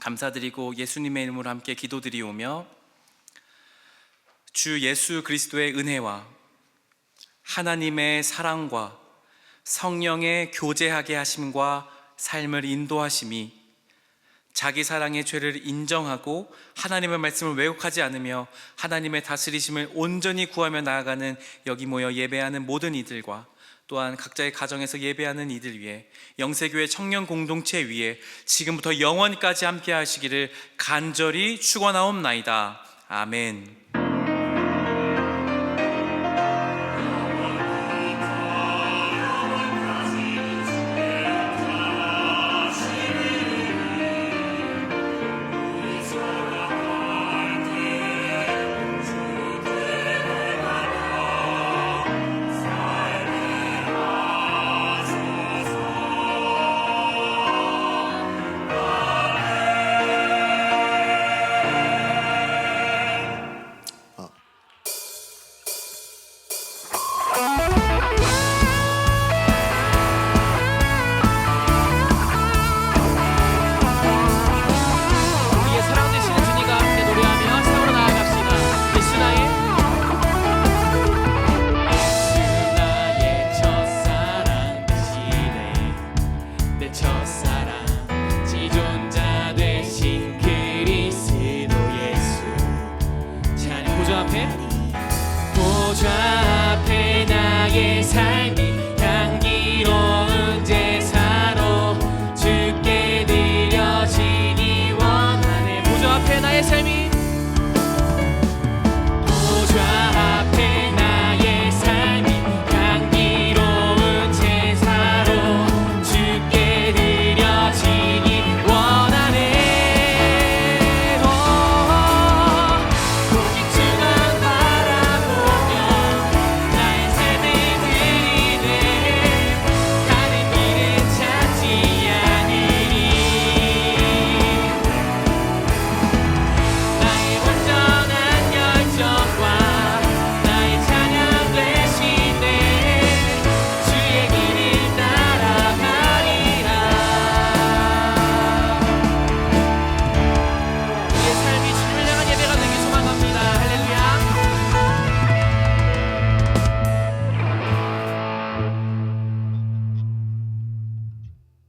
감사드리고 예수님의 이름으로 함께 기도드리오며, 주 예수 그리스도의 은혜와 하나님의 사랑과 성령의 교제하게 하심과 삶을 인도하심이, 자기 사랑의 죄를 인정하고 하나님의 말씀을 왜곡하지 않으며 하나님의 다스리심을 온전히 구하며 나아가는 여기 모여 예배하는 모든 이들과 또한 각자의 가정에서 예배하는 이들 위해, 영세교회 청년 공동체 위에 지금부터 영원까지 함께 하시기를 간절히 축원하옵나이다. 아멘. 보좌 앞에 나의 삶이 향기로운 제사로 주께 드려지기 원하네. 보좌 앞에 나의 삶이